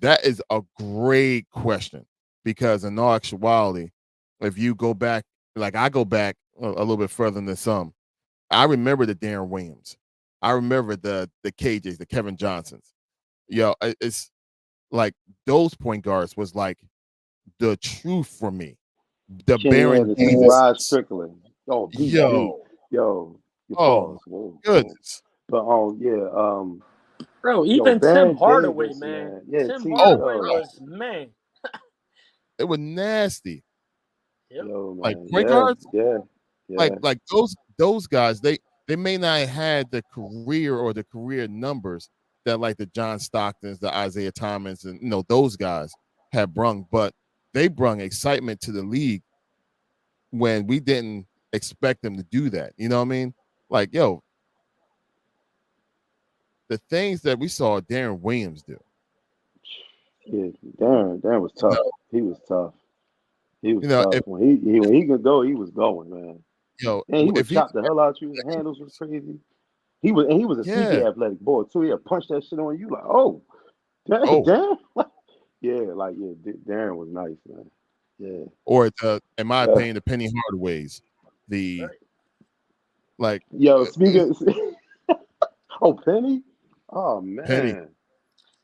B: that is a great question. Because in all actuality, if you go back, like I go back a little bit further than some, I remember the Darren Williams. I remember the KJs, the Kevin Johnsons. It's like those point guards was like the truth for me. The
D: Kenny
B: Baron
D: Anderson, Rod
B: Davis.
D: Strickland. Oh, BG.
B: Yo,
D: Yo, your
B: oh
D: pause.
B: my
D: Whoa, whoa.
B: goodness.
D: But yeah,
C: Bro,
D: yo,
C: even Tim
D: Baron
C: Hardaway,
D: Davis,
C: man.
D: man. Yeah,
C: Tim
D: T.
B: Oh
C: Hardaway
B: God,
D: Yo,
C: was man.
B: it was nasty.
C: Yep.
D: yo,
B: Like
D: man.
B: point
D: Yeah,
B: guards,
D: yeah, yeah.
B: like those guys, they may not have had the career or the career numbers that like the John Stocktons, the Isaiah Thomas, and those guys have brung, but they brung excitement to the league when we didn't expect them to do that. You know what I mean? Like, yo, the things that we saw Darren Williams do.
E: Yeah, Darren was tough.
B: No.
E: He was tough. He was
B: You know,
E: tough.
B: if
E: When he could go, he was going, man.
B: yo,
E: And he would
B: if he,
E: chop the hell out you. The handles was crazy. He was a sneaky
B: yeah,
E: athletic boy too. He'd punch that shit on you like, oh,
B: oh,
E: Darren. Darren was nice, man. Yeah.
B: or in my
E: Yeah.
B: opinion, the Penny Hardaway's, the like
E: Yo, speaking. Oh, Penny. Oh
B: Penny,
E: man.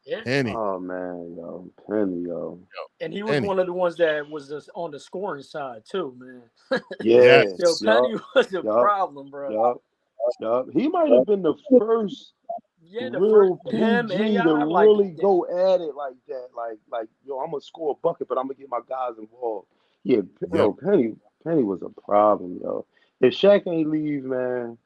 C: Yeah.
B: Penny,
E: Oh man, yo, Penny, yo.
C: And he was
B: Penny.
C: one of the ones that was just on the scoring side too, man.
E: Yeah.
B: Yes.
C: Yo, Penny was a
E: yup,
C: problem, bro.
E: yup. He might have been the first
C: Yeah, the
E: real
C: first him,
E: PG
C: AI,
E: to
C: like
E: really go at it like that. Like, yo, I'm gonna score a bucket, but I'm gonna get my guys involved. Yeah,
B: Yep.
E: Penny was a problem, yo. If Shaq ain't leave, man,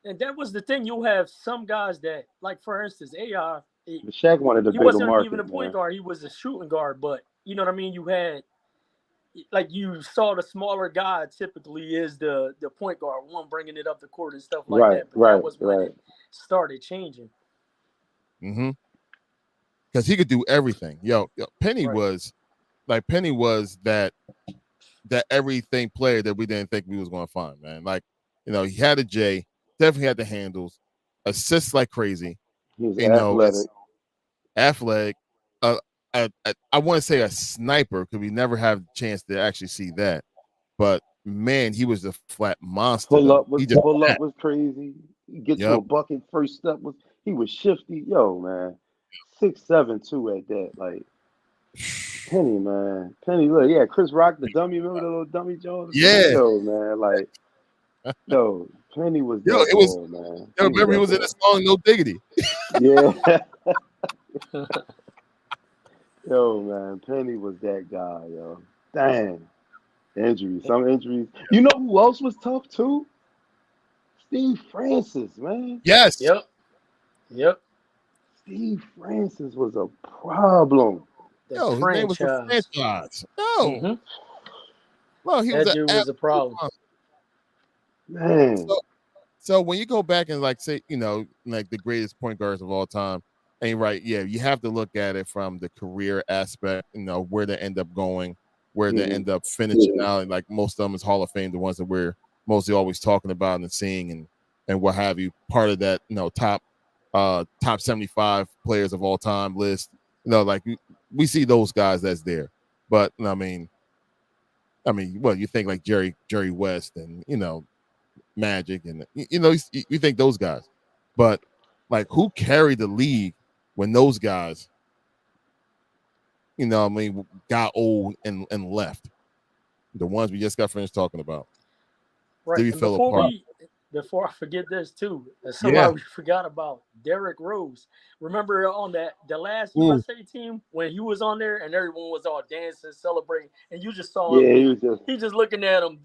C: and that was the thing. You have some guys that, like for instance, AI.
E: Shaq wanted a
C: He
E: bigger
C: wasn't
E: market,
C: even a point
E: man.
C: guard. He was a shooting guard. But you know what I mean. You had like you saw the smaller guy typically is the point guard, one bringing it up the court and stuff like that. But that was when it started changing.
B: Mm-hmm. Because he could do everything. Yo, Penny
C: Right.
B: was that everything player that we didn't think we was going to find, man. Like, you know, he had a J, definitely had the handles, assists like crazy.
E: He was
B: You know,
E: athletic.
B: athletic. I want to say a sniper because we never have the chance to actually see that. But man, he was a flat monster.
E: Pull
B: though.
E: up was
B: He just
E: crazy. Get to
B: Yep.
E: a bucket first step he was shifty. Yo, man. 6'7" at that. Like Penny, man. Penny, look, yeah, Chris Rock, the dummy, remember the little dummy Jones?
B: Yeah.
E: Yo, man, like, yo, Penny was
B: Yo,
E: that
B: it was-
E: boy, man.
B: Yo, remember he was in the song No Diggity.
E: Yeah. Yo, man, Penny was that guy, yo. Dang. Injuries, some injuries. You know who else was tough too? Steve Francis, man.
B: Yes.
C: Yep.
E: Steve Francis was a problem.
C: The
B: Yo, his name was the franchise. No.
C: Mm-hmm.
B: Well, he was
C: That dude was a problem.
E: Man.
B: So when you go back and like say, you know, like the greatest point guards of all time, and right, yeah, you have to look at it from the career aspect, you know, where they end up going, where they end up finishing out. And like most of them is Hall of Fame, the ones that we're mostly always talking about and seeing and what have you. Part of that, you know, top 75 players of all time list. You know, like we see those guys that's there. But I mean, well, you think like Jerry West and, you know, Magic and, you know, you think those guys. But like who carried the league when those guys, you know, I mean, got old and left? The ones we just got finished talking about.
C: Right.
B: Stevie
C: And
B: fell apart.
C: before I forget this too, somebody we forgot about, Derrick Rose. Remember on the last USA team when he was on there and everyone was all dancing, celebrating, and you just saw him. He just looking at him,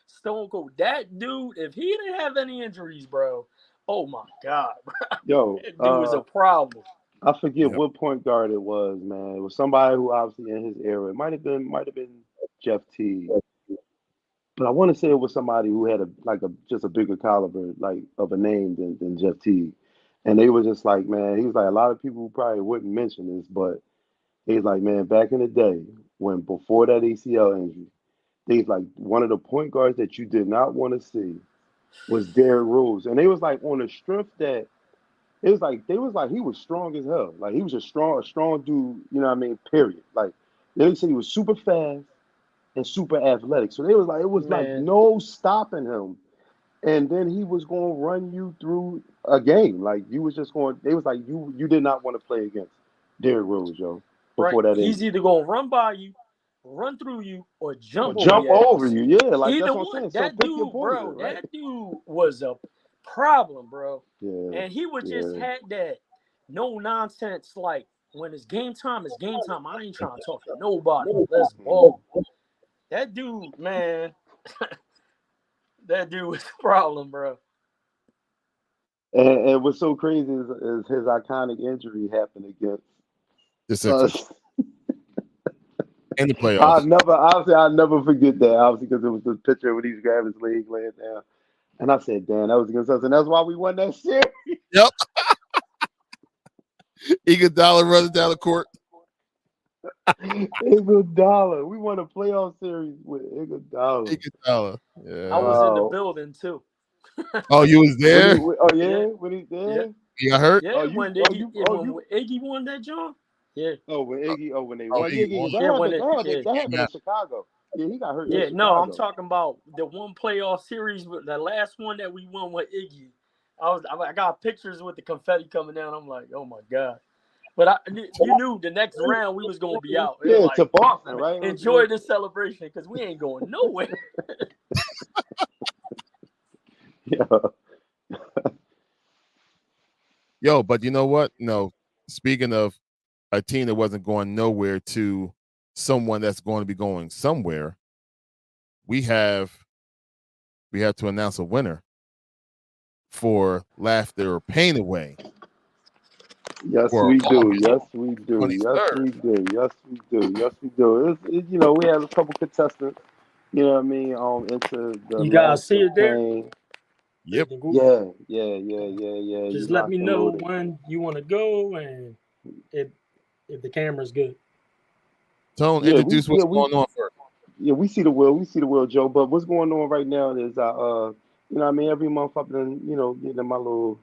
C: stone cold. That dude, if he didn't have any injuries, bro, oh my God, bro.
E: Yo,
C: that dude was a problem.
E: I forget what point guard it was, man. It was somebody who obviously in his era. It might have been Jeff T. But I want to say it was somebody who had just a bigger caliber, like of a name than Jeff T. And they were just like, man, he was like, a lot of people probably wouldn't mention this, but he's like, man, back in the day when before that ACL injury, he's like one of the point guards that you did not want to see was Derrick Rose. And they was like on the strength that it was like they was like he was strong as hell. Like he was a strong dude, you know what I mean? Period. Like they said he was super fast and super athletic. So they was like, it was like no stopping him. And then he was going to run you through a game. Like you was just going, they was like, you did not want to play against Derrick Rose, yo. Before that
C: He's either going to run by you, run through you, or jump
E: over you. Yeah, like
C: either
E: that's what
C: one.
E: I'm saying.
C: That dude, bro, that dude was a problem, bro.
E: Yeah.
C: And he would just had that no nonsense, like when it's game time, it's game time. I ain't trying to talk to nobody. Let's ball. That dude, man, that dude was a problem, bro.
E: And what's so crazy is his iconic injury happened against us.
B: in the playoffs.
E: I'll never forget that. Obviously, because it was the picture when he's grabbing his leg laying down, and I said, "Damn, that was against us," and that's why we won that series.
B: Yep. Iguodala running down the court.
E: Iguodala. We won a playoff series with Iguodala.
B: Iguodala. Yeah.
C: I was in the building too.
B: Oh, you was there?
E: When he's there?
C: Yeah.
B: You got hurt?
C: Yeah, when Iggy won that joint. Yeah.
E: When they won.
B: Iggy won.
E: That happened in Chicago. Yeah, he got hurt.
C: Yeah, no, I'm talking about the one playoff series, the last one that we won with Iggy. I got pictures with the confetti coming down. I'm like, oh my God. But you knew the next round we was gonna be out.
E: Yeah, to Boston, right?
C: Enjoy the celebration because we ain't going nowhere.
E: Yeah.
B: Yo, but you know what? No, speaking of a team that wasn't going nowhere to someone that's going to be going somewhere, we have to announce a winner for Laughter or Pain Away.
E: Yes, we do. Yes, we do. Yes, we do. Yes, we do. Yes, we do. We have a couple contestants. You know what I mean? Into the
C: you guys see it there?
E: Pain.
B: Yep.
E: Yeah.
C: Just let me know when you want to go and if the camera's good.
B: Tone, introduce what's going on first.
E: Yeah, we see the will, Joe. But what's going on right now is every month I've been, getting my little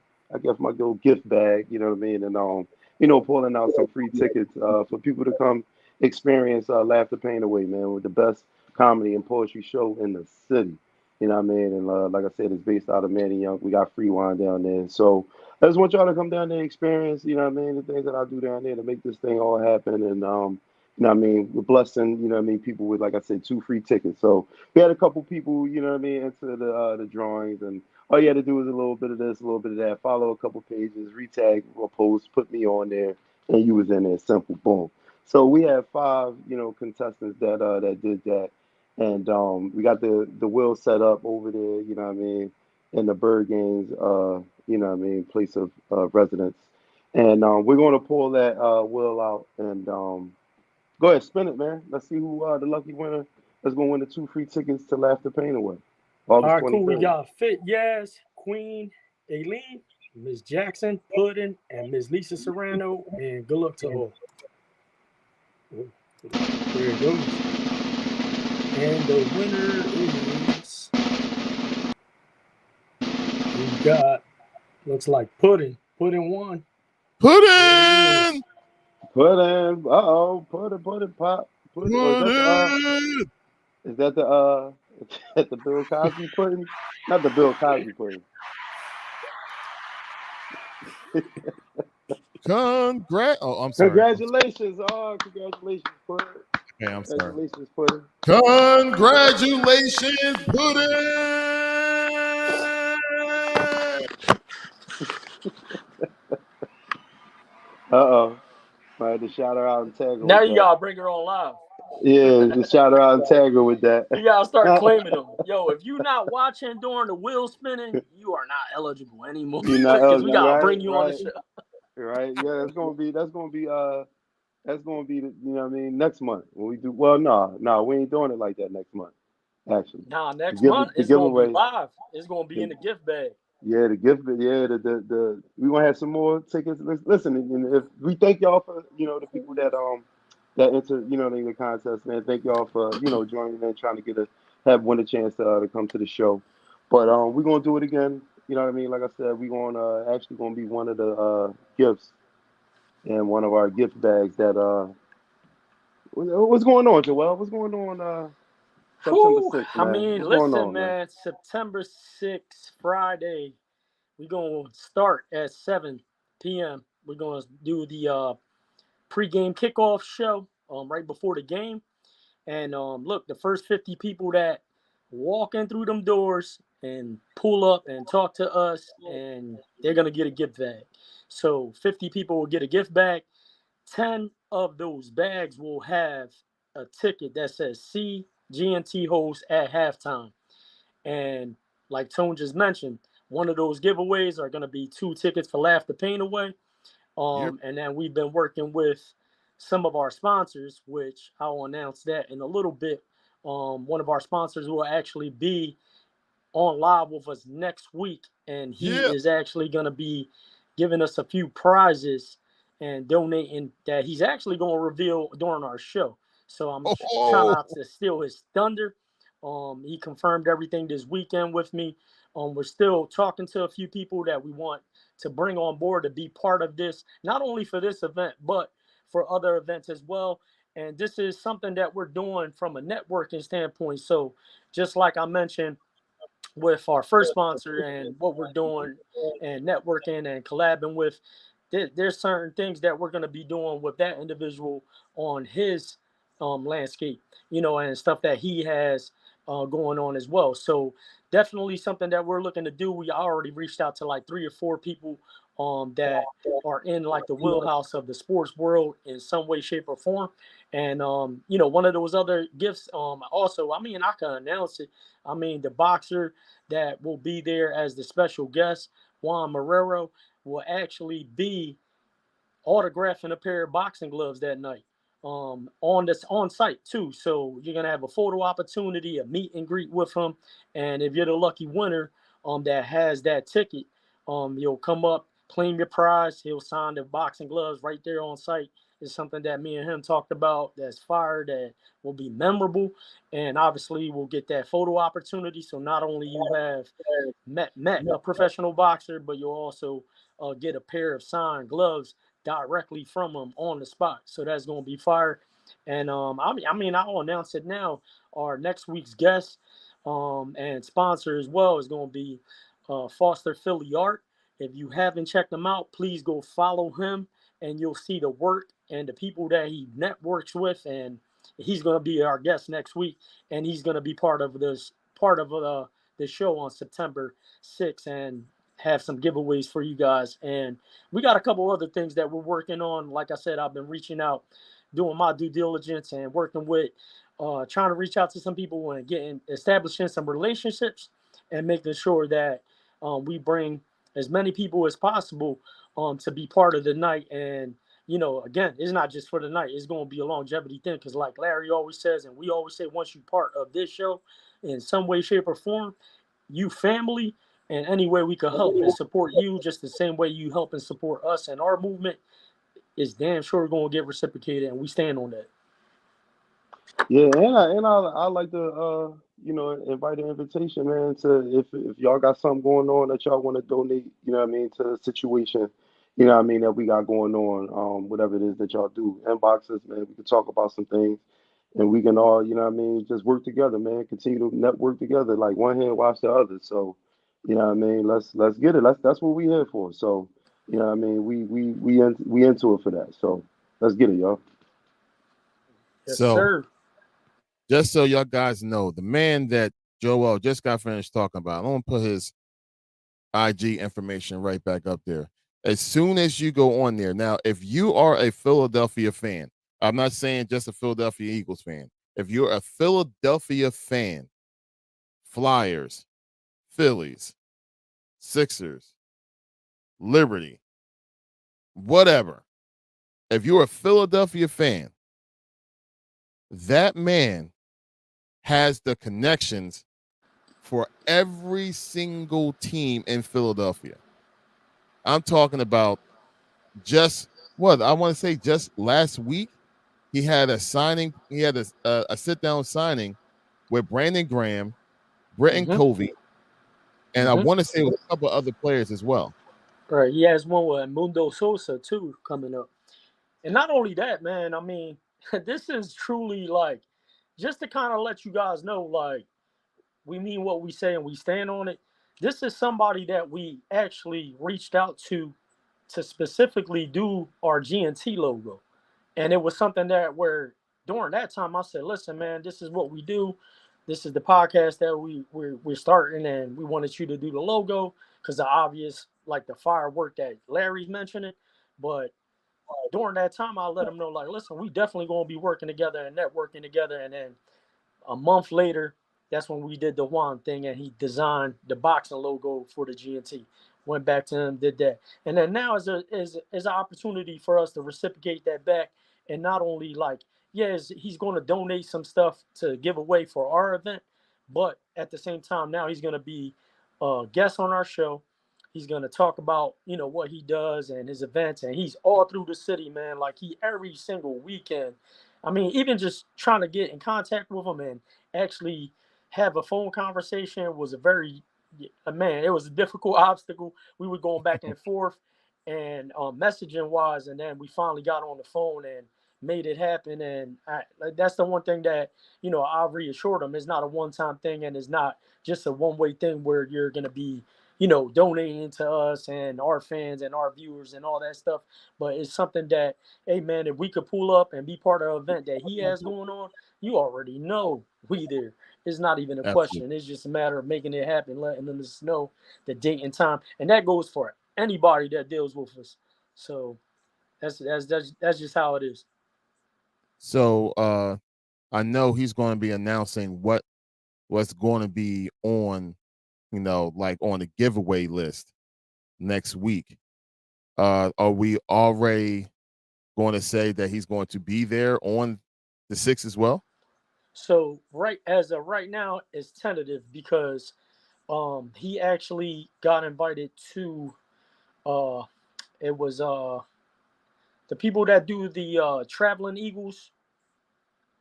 E: gift bag, you know what I mean? And pulling out some free tickets for people to come experience Laughter Pain Away, man, with the best comedy and poetry show in the city. You know what I mean? And like I said, it's based out of Manny Young. We got free wine down there. So I just want y'all to come down there and experience, you know what I mean, the things that I do down there to make this thing all happen. And, you know what I mean, we're blessing, you know what I mean, people with, like I said, 2 free tickets. So we had a couple people, you know what I mean, into the drawings. And all you had to do is a little bit of this, a little bit of that, follow a couple pages, retag or post, put me on there, and you was in there. Simple, boom. So we had 5, contestants that did that. And we got the wheel set up over there, you know what I mean, in the Bird Games, you know what I mean, place of residence. And we're going to pull that wheel out and go ahead, spin it, man. Let's see who the lucky winner is going to win the 2 free tickets to Laughter Pain Away.
C: All right, cool. We got Fit Yaz, Queen, Aileen, Miss Jackson, Puddin, and Miss Lisa Serrano. And good luck to all. There it goes. And the winner is, we got, looks like Puddin. Puddin won.
B: Puddin!
E: Puddin. Puddin pop.
B: Puddin!
E: Is that the Bill Cosby pudding? Not the Bill Cosby pudding.
B: I'm sorry.
E: Congratulations. Oh, congratulations, Puddin.
B: Okay, I'm sorry.
E: Congratulations, Puddin.
B: Congratulations, Puddin!
E: Uh-oh. I had to shout her out and tag her.
C: Now you gotta bring her on live.
E: Yeah, just shout her out and tag her with that.
C: You gotta start claiming them. Yo, if you're not watching during the wheel spinning, you are not eligible anymore.
E: You're not eligible.
C: We gotta bring you on the show.
E: Right? Yeah, that's gonna be the, you know what I mean, next month when we do. Well, no, we ain't doing it like that next month. Actually,
C: next month it's gonna be live. It's gonna be in the gift bag.
E: Yeah, the gift. Yeah, the we gonna have some more tickets. Listen, and if we thank y'all for the people that enter the contest, man. Thank y'all for joining and trying to win a chance to come to the show. But we're gonna do it again. You know what I mean? Like I said, we're gonna actually gonna be one of the gifts in one of our gift bags. That what's going on, Joel? What's going on? September 6th, man.
C: I mean, listen, man. September 6th, Friday, we're gonna start at 7 p.m. We're gonna do the pre-game kickoff show right before the game. And look, the first 50 people that walk in through them doors and pull up and talk to us, and they're going to get a gift bag. So 50 people will get a gift bag. 10 of those bags will have a ticket that says "See GNT host at halftime." And like Tone just mentioned, one of those giveaways are going to be 2 tickets for Laughter Pain Away. And then we've been working with some of our sponsors, which I'll announce that in a little bit. One of our sponsors will actually be on live with us next week, and he is actually going to be giving us a few prizes and donating that he's actually going to reveal during our show. So I'm trying not to steal his thunder. He confirmed everything this weekend with me. We're still talking to a few people that we want to bring on board to be part of this, not only for this event, but for other events as well. And this is something that we're doing from a networking standpoint. So just like I mentioned with our first sponsor and what we're doing and networking and collabing with, there's certain things that we're going to be doing with that individual on his landscape, and stuff that he has going on as well. So definitely something that we're looking to do. We already reached out to like 3 or 4 people that are in like the wheelhouse of the sports world in some way, shape, or form. And one of those other gifts, also, I can announce it. The boxer that will be there as the special guest, Juan Marrero, will actually be autographing a pair of boxing gloves that night on site too. So you're gonna have a photo opportunity, a meet and greet with him, and if you're the lucky winner that has that ticket, you'll come up, claim your prize. He'll sign the boxing gloves right there on site. It's something that me and him talked about that's fire, that will be memorable, and obviously we'll get that photo opportunity. So not only you have met a professional boxer, but you'll also get a pair of signed gloves directly from him on the spot. So that's going to be fire. And I'll announce it now. Our next week's guest and sponsor as well is going to be Foster Philly Art. If you haven't checked him out, please go follow him, and you'll see the work and the people that he networks with. And he's going to be our guest next week, and he's going to be part of the show on September 6th, and have some giveaways for you guys. And we got a couple other things that we're working on. Like I said, I've been reaching out, doing my due diligence and working with, trying to reach out to some people and establishing some relationships and making sure that we bring as many people as possible to be part of the night. And, again, it's not just for the night. It's going to be a longevity thing, because like Larry always says, and we always say, once you're part of this show in some way, shape, or form, you family. And any way we can help and support you, just the same way you help and support us and our movement, is damn sure going to get reciprocated, and we stand on that.
E: Yeah, and I like to invite an invitation, man, to if y'all got something going on that y'all want to donate, to the situation, that we got going on, whatever it is that y'all do, inbox us, man. We can talk about some things, and we can all, just work together, man. Continue to network together, like one hand wash the other. So, let's get it. That's what we here for. So, we into it for that. So let's get it, y'all.
C: Yes,
B: so,
C: sir.
B: Just so y'all guys know, the man that Joel just got finished talking about, I'm gonna put his IG information right back up there. As soon as you go on there, now, if you are a Philadelphia fan, I'm not saying just a Philadelphia Eagles fan. If you're a Philadelphia fan, Flyers, Phillies, Sixers, Liberty, whatever. If you're a Philadelphia fan, that man has the connections for every single team in Philadelphia. I'm talking about just last week, he had a signing. He had a sit-down signing with Brandon Graham, Britton Covey, and I want to say with a couple of other players as well.
C: Right. He has one with Mundo Sosa too coming up. And not only that, man, this is truly like, just to kind of let you guys know, like, we mean what we say and we stand on it. This is somebody that we actually reached out to specifically do our GNT logo. And it was something that where during that time I said, listen, man, this is what we do. This is the podcast that we're starting, and we wanted you to do the logo because the obvious, like the firework that Larry's mentioning. But during that time, I let him know, like, listen, we definitely going to be working together and networking together. And then a month later, that's when we did the Juan thing, and he designed the boxing logo for the GNT. Went back to him, did that. And then now is an opportunity for us to reciprocate that back and not only like, yes, he's going to donate some stuff to give away for our event, but at the same time, now he's going to be a guest on our show. He's going to talk about, what he does and his events, and he's all through the city, man. Like, he every single weekend. I mean, even just trying to get in contact with him and actually have a phone conversation was man, it was a difficult obstacle. We were going back and forth and messaging wise, and then we finally got on the phone and made it happen. And that's the one thing that I reassured him. It's not a one-time thing, and it's not just a one-way thing where you're going to be donating to us and our fans and our viewers and all that stuff. But it's something that, hey man, if we could pull up and be part of an event that he has going on, you already know we there. It's not even a
B: Absolutely.
C: question. It's just a matter of making it happen, letting them know the date and time, and that goes for anybody that deals with us. So that's just how it is.
B: So I know he's going to be announcing what's going to be on, like on the giveaway list next week. Are we already going to say that he's going to be there on the 6th as well?
C: So as of right now, it's tentative because he actually got invited to it was the people that do the traveling Eagles.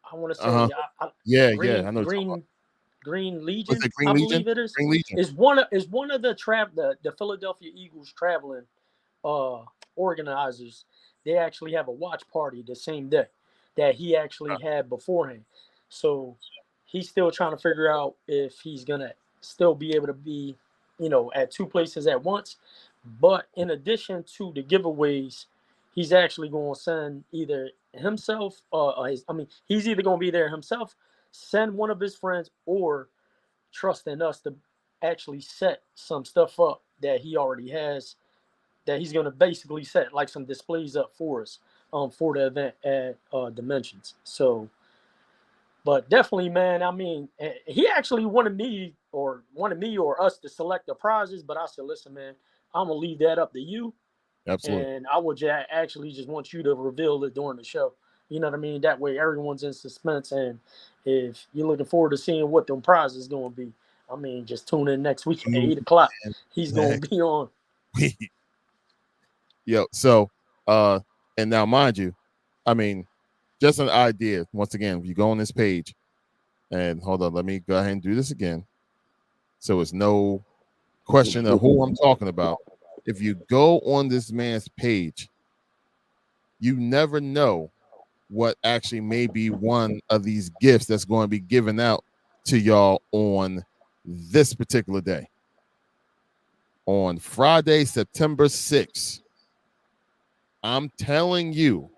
C: I want to
B: Uh-huh.
C: say
B: Yeah,
C: Green
B: I know.
C: Green
B: Was
C: Legion,
B: it Green
C: I
B: Legion?
C: believe it is.
B: Green Legion.
C: Is one of the Philadelphia Eagles traveling uh organizers. They actually have a watch party the same day that he actually had beforehand. So he's still trying to figure out if he's gonna still be able to be, at two places at once. But in addition to the giveaways, he's actually going to send either himself, he's either going to be there himself, send one of his friends, or trust in us to actually set some stuff up that he already has, that he's going to basically set like some displays up for us for the event at Dimensions. So, but definitely, man, I mean, he actually wanted me or us to select the prizes, but I said, listen, man, I'm going to leave that up to you.
B: Absolutely.
C: And I would actually just want you to reveal it during the show. You know what I mean? That way everyone's in suspense. And if you're looking forward to seeing what the prize is going to be, I mean, just tune in next week at 8 o'clock. He's going to be on.
B: Yo, so and now mind you, I mean, just an idea. Once again, if you go on this page, and hold on, let me go ahead and do this again. So it's no question of who I'm talking about. If you go on this man's page, you never know what actually may be one of these gifts that's going to be given out to y'all on this particular day. On Friday, September 6th, I'm telling you,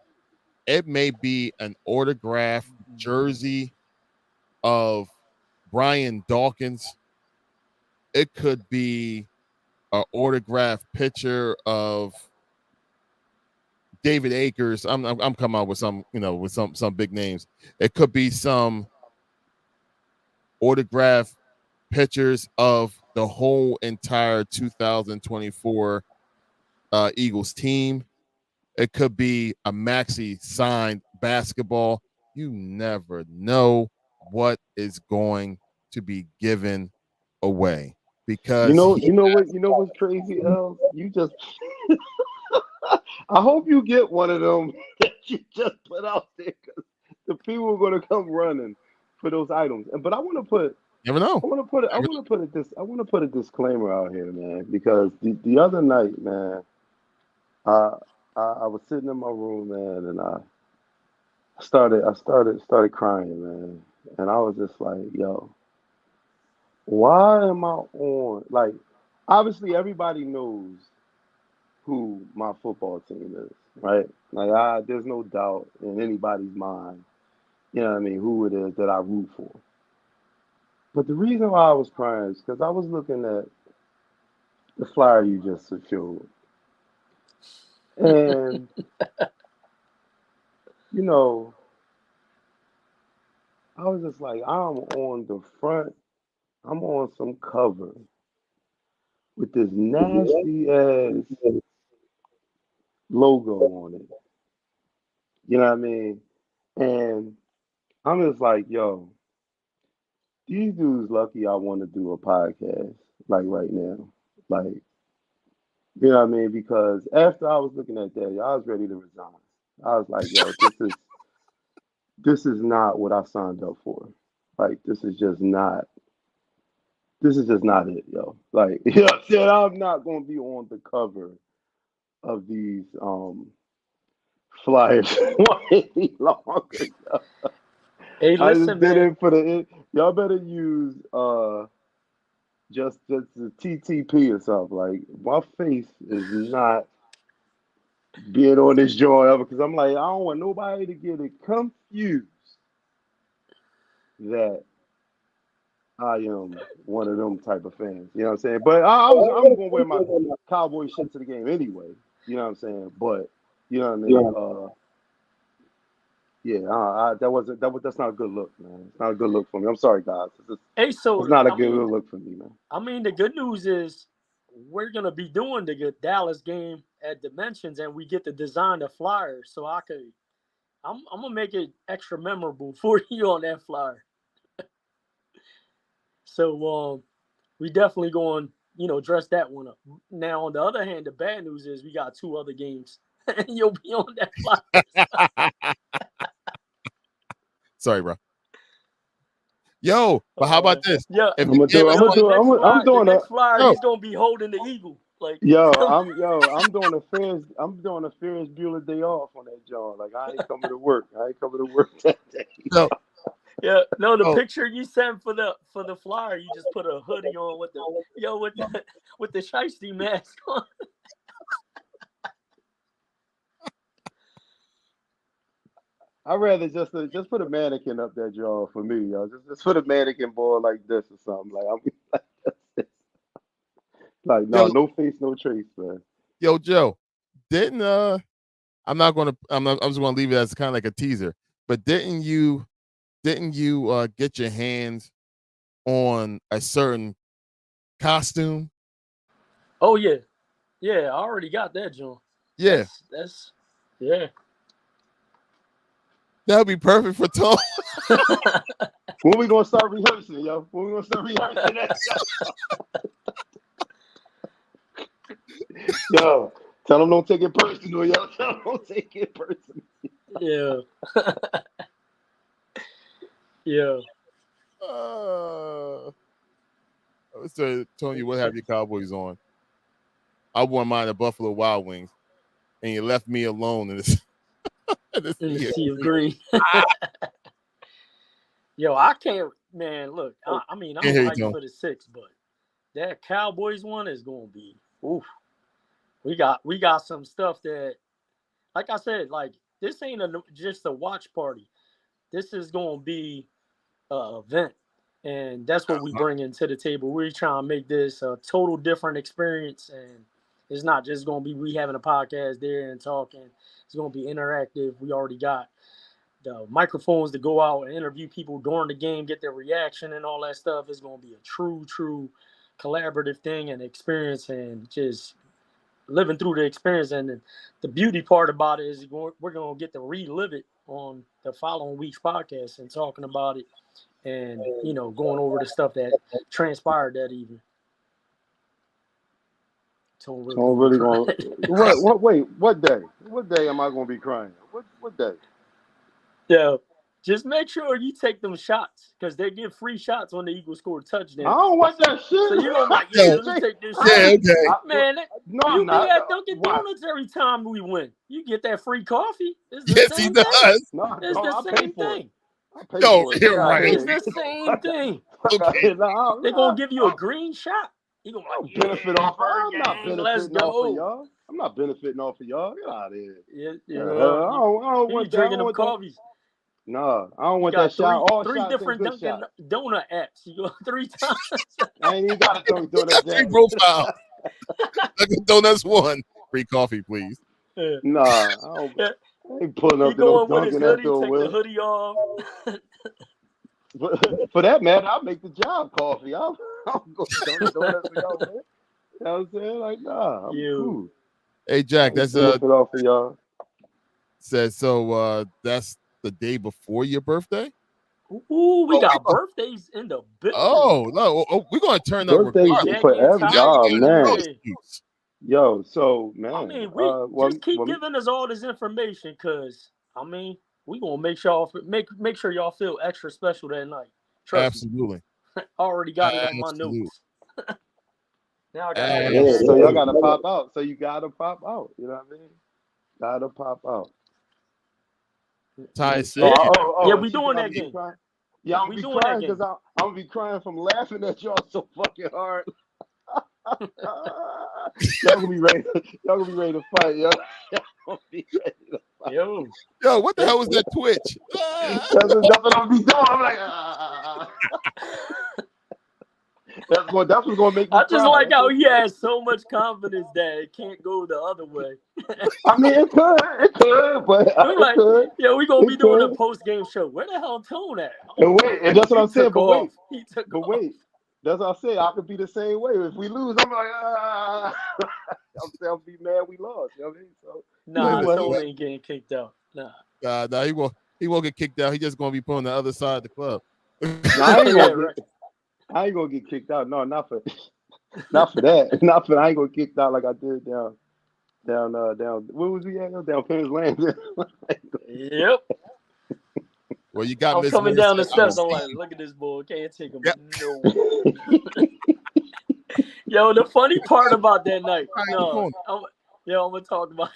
B: it may be an autographed jersey of Brian Dawkins. It could be an autographed picture of David Akers. I'm coming out with some, with some big names. It could be some autographed pictures of the whole entire 2024 Eagles team. It could be a Maxi signed basketball. You never know what is going to be given away because
E: you know what's crazy, El? You just I hope you get one of them that you just put out there because the people are gonna come running for those items. But I want to put
B: never know.
E: I want to put it. I want to put it this. I want to put a disclaimer out here, man, because the other night, man, I, I was sitting in my room, man, and I started crying, man, and I was just like, yo, why am I on? Like, obviously, everybody knows who my football team is, right? Like, there's no doubt in anybody's mind, you know what I mean, who it is that I root for. But the reason why I was crying is because I was looking at the flyer you just showed. And, you know, I was just like, I'm on the front, I'm on some cover with this nasty ass logo on it You know what I mean? And I'm just like, yo, these dudes lucky I want to do a podcast like right now. Like, you know what I mean? Because after I was looking at that, I was ready to resign. I was like, yo, this is not what I signed up for. Like, this is just not it, yo. Like, you know what I'm saying? I'm not gonna be on the cover of these flyers any longer. Yo.
C: Hey,
E: I just
C: listen,
E: did
C: man.
E: it for the y'all better use just the TTP or something. Like my face is not being on this joint ever because I'm like, I don't want nobody to get it confused that I am one of them type of fans. You know what I'm saying? But I'm gonna wear my cowboy shit to the game anyway. You know what I'm saying? But you know what I mean? Yeah, that's not a good look, man. It's not a good look for me. I'm sorry, guys.
C: Hey,
E: It's
C: so
E: not a good look for me, man.
C: I mean, the good news is we're gonna be doing the Dallas game at Dimensions, and we get to design the flyer. So I'm gonna make it extra memorable for you on that flyer. So we definitely going, dress that one up. Now, on the other hand, the bad news is we got 2 other games, and you'll be on that flyer.
B: Sorry, bro. Yo, but how about this?
C: Yeah,
B: If
E: I'm
B: the game is
C: the
E: doing
C: next flyer,
B: Yo.
C: he's gonna be holding the eagle. Like,
E: I'm doing a Ferris Bueller day off on that joint. Like I ain't coming to work. I ain't coming to work that day.
B: no,
C: yeah, no, the
B: Oh.
C: picture you sent for the flyer, you just put a hoodie on with with the shiesty mask on.
E: I'd rather just put a mannequin up that jaw for me, yo. Just put a mannequin boy like this or something. Like like
B: yo,
E: no face, no trace, man.
B: yo, Joe, didn't I'm just gonna leave it as kind of like a teaser. But didn't you get your hands on a certain costume?
C: Oh yeah, I already got that, John.
B: Yeah,
C: That's yeah.
B: that would be perfect for Tone.
E: When we gonna start rehearsing, yo? When we gonna start rehearsing that? Yo, tell them don't take it personal, yo. Tell them don't take it personal.
C: Yeah. Yeah.
B: I was telling you what have your Cowboys on. I wore mine at Buffalo Wild Wings, and you left me alone in this.
C: In the sea of green. Yo, I can't, man. Look, I mean, I'm hyped for the 6, but that Cowboys one is gonna be oof. We got some stuff that, like I said, like this ain't just a watch party. This is gonna be an event, and that's what we bring into the table. We're trying to make this a total different experience, and it's not just gonna be we having a podcast there and talking. It's gonna be interactive. We already got the microphones to go out and interview people during the game, get their reaction and all that stuff. It's going to be a true collaborative thing and experience, and just living through the experience. And the beauty part about it is we're going to get to relive it on the following week's podcast and talking about it and, going over the stuff that transpired that evening.
E: Tone really going. What day? What day am I going to be crying? What day?
C: Yeah, just make sure you take them shots because they give free shots when the Eagles score a touchdown.
E: I don't want that shit.
C: So you're going like, let me take this shot.
B: Yeah, okay.
C: Man,
E: no,
C: you
E: I'm not.
C: be at Dunkin' Donuts every time we win. You get that free coffee. It's the
B: Yes,
C: same
B: he does.
C: thing.
E: No,
C: It's the same thing.
B: No, you're right.
C: It's the same thing.
B: Okay.
C: They're going to give you a green shot. You're going to like,
E: benefit off. I'm not
C: let's
E: benefiting off of
C: go.
E: y'all. I'm not benefiting off of y'all. Get out of here.
C: Yeah,
E: I don't want
C: drinking
E: that.
C: them coffees.
E: No, I don't want that shot. All
C: three
E: shots
C: different
E: and good
C: Dunkin'
E: shots.
C: Donut apps. You go 3 times.
E: I ain't even got a Dunkin' Donut
B: Free
E: app.
B: profile. Dunkin' Donuts 1. Free coffee, please.
C: Yeah.
E: Nah, I ain't pulling up
C: He
E: to no
C: going with his
E: Dunkin'
C: hoodie,
E: after a
C: take
E: win.
C: the hoodie off.
E: For that matter, I'll make the job coffee. I'll go to Dunkin' Donuts for y'all, man. You know what I'm saying? Like, nah, I'm cool.
B: Hey, Jack, that's
E: benefit off of y'all.
B: says, so that's the day before your birthday?
C: Ooh, we got birthdays in the building.
B: Oh, no. we're going to turn up
D: Birthdays
B: regardless.
D: for
C: Jackie and
D: every
C: Tyler,
D: oh
C: yeah.
D: man.
B: Excuse.
D: Yo, so man.
C: I mean, we just keep giving us all this information because I mean, we gonna make sure y'all feel extra special that night. Trust
B: Absolutely.
C: me. Already got it on my notes. Now I got
D: yeah, so y'all gotta pop out. So you gotta pop out. You know what I mean? Gotta pop out.
B: Ty said,
C: yeah, we doing that game.
D: Yeah, I'm gonna be crying because I'm gonna be crying from laughing at y'all so fucking hard. Y'all gonna be ready to fight, yo. Y'all gonna be ready to fight.
B: Yo, what the hell was that twitch?
D: That's what I'm gonna be doing. I'm like, That's what's gonna make me
C: I just
D: cry.
C: like how he has so much confidence that it can't go the other way.
D: I mean, it could, but
C: like,
D: could.
C: Yeah, we gonna be doing a post game show. Where the hell Tone at?
D: And that's what I'm saying. But wait,
C: he took off.
D: wait. That's what I say. I could be the same way. If we lose, I'm like, I'll be mad we lost. You know what I mean? So,
C: nah, Tone ain't getting kicked out.
B: Nah, he won't get kicked out. He just gonna be put on the other side of the club.
D: I ain't gonna get kicked out. No, not for that. I ain't gonna get kicked out like I did down. Where was we at? Down Penn's Landing.
C: Yep.
B: Well, you got.
C: I'm coming down the steps. I'm like, look at this boy. Can't take him. Yep. No. Yo, the funny part about that night. I'm gonna talk about.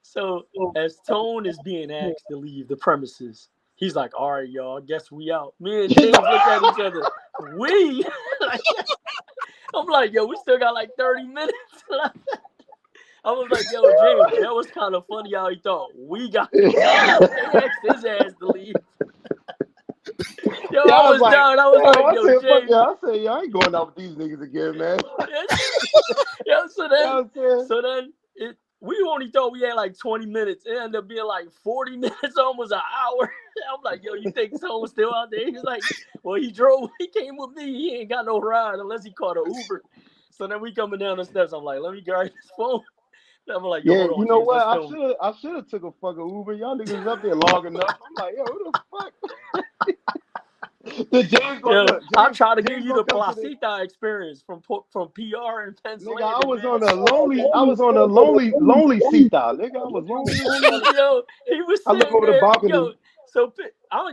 C: So as Tone is being asked to leave the premises, he's like, all right, y'all, guess we out. Me and James look at each other. We? I'm like, yo, we still got like 30 minutes left. I was like, yo, James, that was kind of funny how he thought we got to asked his ass to leave. Yo, I was down. I was like, yo, James.
D: I said, yo, I ain't going out with these niggas again, man.
C: So then we only thought we had like 20 minutes. It ended up being like 40 minutes, almost an hour. I'm like, yo, you think someone's still out there? He's like, well, he came with me. He ain't got no ride unless he caught an Uber. So then we coming down the steps. I'm like, let me grab his phone. I'm like, yo, hold on,
D: you know
C: James,
D: what? I should have took a fucking Uber. Y'all niggas up there long enough. I'm like, yo, who the fuck?
C: I'm trying to give you the Placita experience from PR in Pennsylvania.
D: Nigga, I was on a lonely Cita. Nigga, I was lonely.
C: Yo, he was sitting
D: I look over
C: there,
D: the balcony.
C: Yo, so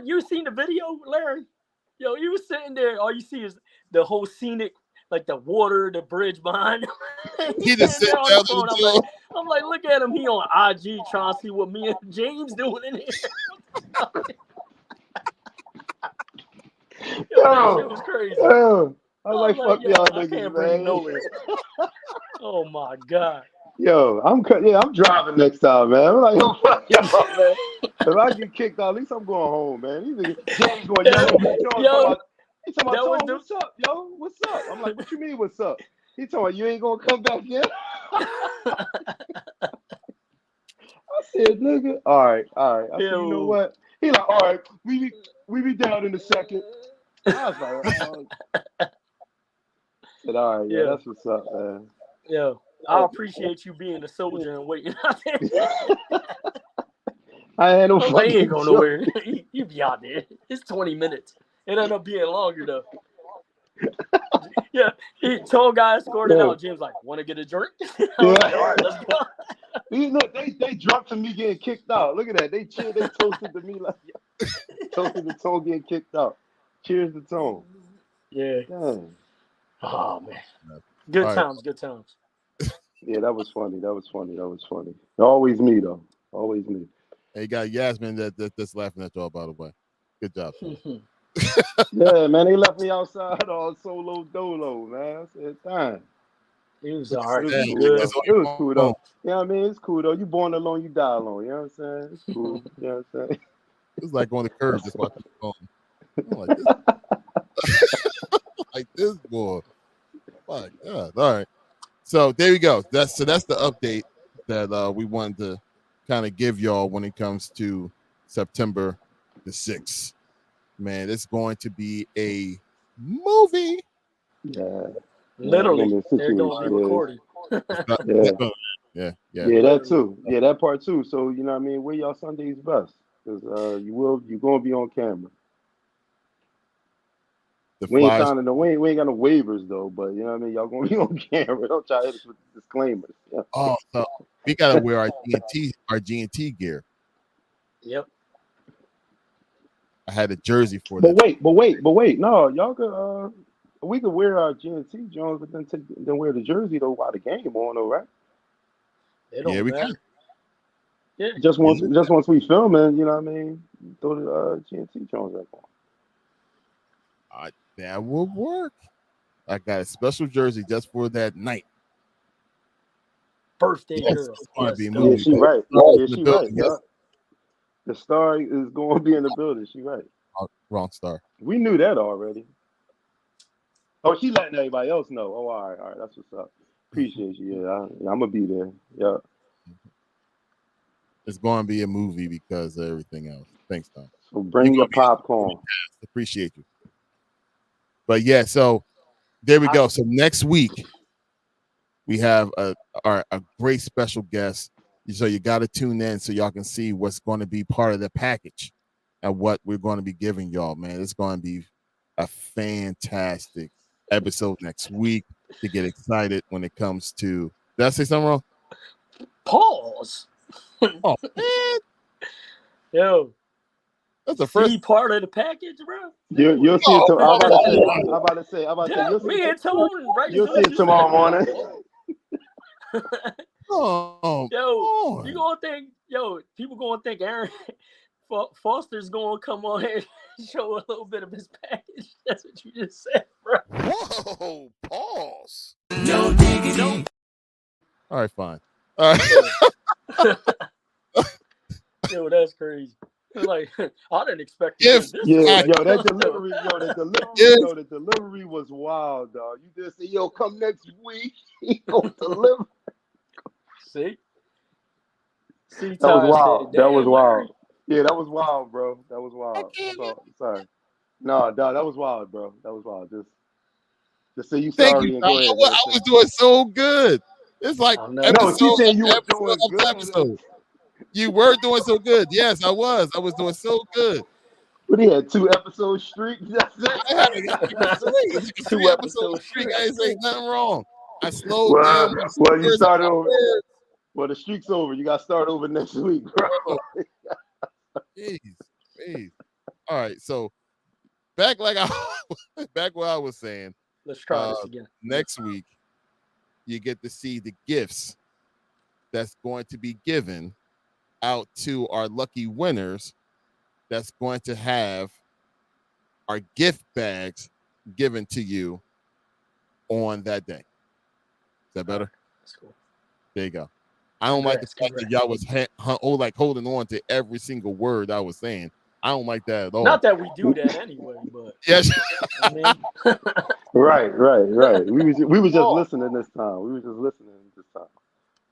C: you seen the video, Larry? Yo, he was sitting there. All you see is the whole scenic, like the water, the bridge behind him.
B: He just sitting
C: on the phone. I'm like, look at him. He on IG trying to see what me and James doing in here. Yo, that shit was crazy.
D: I was like, fuck y'all niggas, man.
C: Nowhere. Oh my god.
D: Yo, I'm driving next time, man. I'm like, yo, fuck y'all, man. If I get kicked out, at least I'm going home, man. These niggas, James going, he's talking about, what's up, yo? What's up? I'm like, what you mean, what's up? He talking about, you ain't gonna come back yet? I said, nigga, all right. I said, you know what? He like, all right, we be down in a second. I was like, I said, all right, yeah, that's what's up, man.
C: Yo, I appreciate you being a soldier and waiting out there.
D: I had no fucking
C: he ain't going nowhere. You be out there. It's 20 minutes. It ended up being longer though. Yeah, he told guy escorted out. Jim's like, want to get a drink? I was like, all right, let's go.
D: Look, they drunk to me getting kicked out. Look at that. They cheered. They toasted to me like toasted to Tone getting kicked out. Cheers to Tone.
C: Yeah.
D: Damn.
C: Oh man. Good times.
D: Yeah, that was funny. Always me though. Always me.
B: Hey, you got Yasmin that's laughing at y'all, by the way. Good job.
D: Yeah, man, they left me outside all solo dolo, man. I said, damn.
C: It was all right.
D: It was cool though. You know what I mean? It's cool though. You born alone, you die alone. You know what I'm saying? It's cool. You know what I'm saying?
B: It was like on the curb just watching the phone. I'm like this. Like this boy. My God. All right. So there we go. That's the update that we wanted to kind of give y'all when it comes to September the 6th. Man, it's going to be a movie.
D: Yeah.
C: Literally, they're going to be recording.
B: Yeah.
E: Yeah, that too. Yeah, that part too. So you know what I mean. Wear y'all Sundays best because you're gonna be on camera.
B: The
E: We ain't
B: Flyers.
E: signing no. We ain't got no waivers though. But you know what I mean. Y'all gonna be on camera. Don't try to hit us with disclaimers. Yeah.
B: Oh, so we gotta wear our GNT gear.
C: Yep.
B: I had a jersey for
E: But
B: that.
E: wait. No, y'all could. We could wear our GNT Jones, but then wear the jersey though while the game on, though, right?
C: It
B: Yeah,
C: don't
B: we
C: matter.
B: can.
C: Yeah.
E: Just once we filming, you know what I mean. Throw the GNT Jones back on.
B: That will work. I got a special jersey just for that night.
C: Birthday
B: Yes,
C: girl.
B: it's going to
C: Let's
B: be a
C: go.
E: Yeah,
B: movie.
E: she right.
B: Stars
E: Yeah,
B: in the
E: she
B: building.
E: right. Yeah. The star is going to be in the building. She right.
B: Oh, wrong star.
E: We knew that already. Oh, she letting everybody else know. Oh, all right. That's what's up. Appreciate you. Yeah, I'm gonna be there. Yeah.
B: It's going to be a movie because of everything else. Thanks, Tom.
E: So bring your popcorn.
B: Appreciate you. But yeah, so there we go. So next week we have a great special guest. So you got to tune in so y'all can see what's going to be part of the package and what we're going to be giving y'all, man. It's going to be a fantastic episode next week to get excited when it comes to. Did I say something wrong?
C: Pause.
B: Oh, man.
C: Yo.
B: That's the first.
C: See part of the package, bro.
E: You'll see it. I'm about to say. You'll see
C: Me and Tone, right?
E: You'll see it tomorrow morning.
B: Oh,
C: yo, you gonna think, people gonna think Aaron Foster's gonna come on here and show a little bit of his package. That's what you just said, bro.
B: Whoa, pause.
A: No diggity.
B: All right, fine. All right.
C: Yo, that's crazy. Like, I didn't expect to
B: Yes.
C: this.
E: Yeah, the delivery was wild, dog. You just say, yo, come next week. He gonna deliver.
C: See,
E: That was wild. That was wild.
C: Larry.
E: Yeah, that was wild, bro. That was wild. Sorry. No, that was wild, bro. That was wild. Just say you
B: Thank
E: sorry
B: you.
E: and go ahead.
B: I was doing so good. It's like
E: No, she said you were doing good.
B: episode. You were doing so good. Yes, I was. I was doing so good.
E: But he had 2 episode streak. That's it.
B: I had a 3 episode streak. I didn't say nothing wrong. I slowed down.
E: Well, you started over. Well, the streak's over. You got to start over next week, bro.
B: Jeez. All right. So back what I was saying.
C: Let's try this again.
B: Next week, you get to see the gifts that's going to be given out to our lucky winners. That's going to have our gift bags given to you on that day. Is that better?
C: That's cool.
B: There you go. I don't like the fact that y'all was holding on to every single word I was saying. I don't like that at all.
C: Not that we do that anyway, but
B: yes.
C: I mean,
E: Right. We was just listening this time.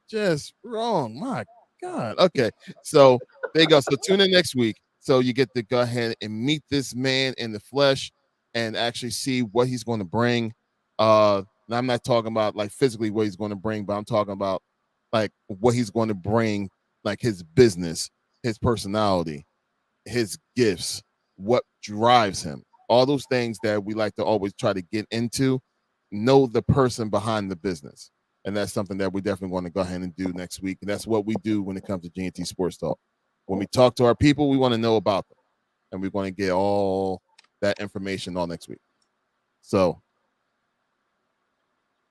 B: Just wrong. My God. Okay. So there you go. So tune in next week. So you get to go ahead and meet this man in the flesh and actually see what he's going to bring. Now I'm not talking about like physically what he's going to bring, but I'm talking about like what he's going to bring, like his business, his personality, his gifts, what drives him, all those things that we like to always try to get into. Know the person behind the business. And that's something that we definitely want to go ahead and do next week. And that's what we do when it comes to GNT Sports Talk. When we talk to our people, we want to know about them. And we want to get all that information all next week. So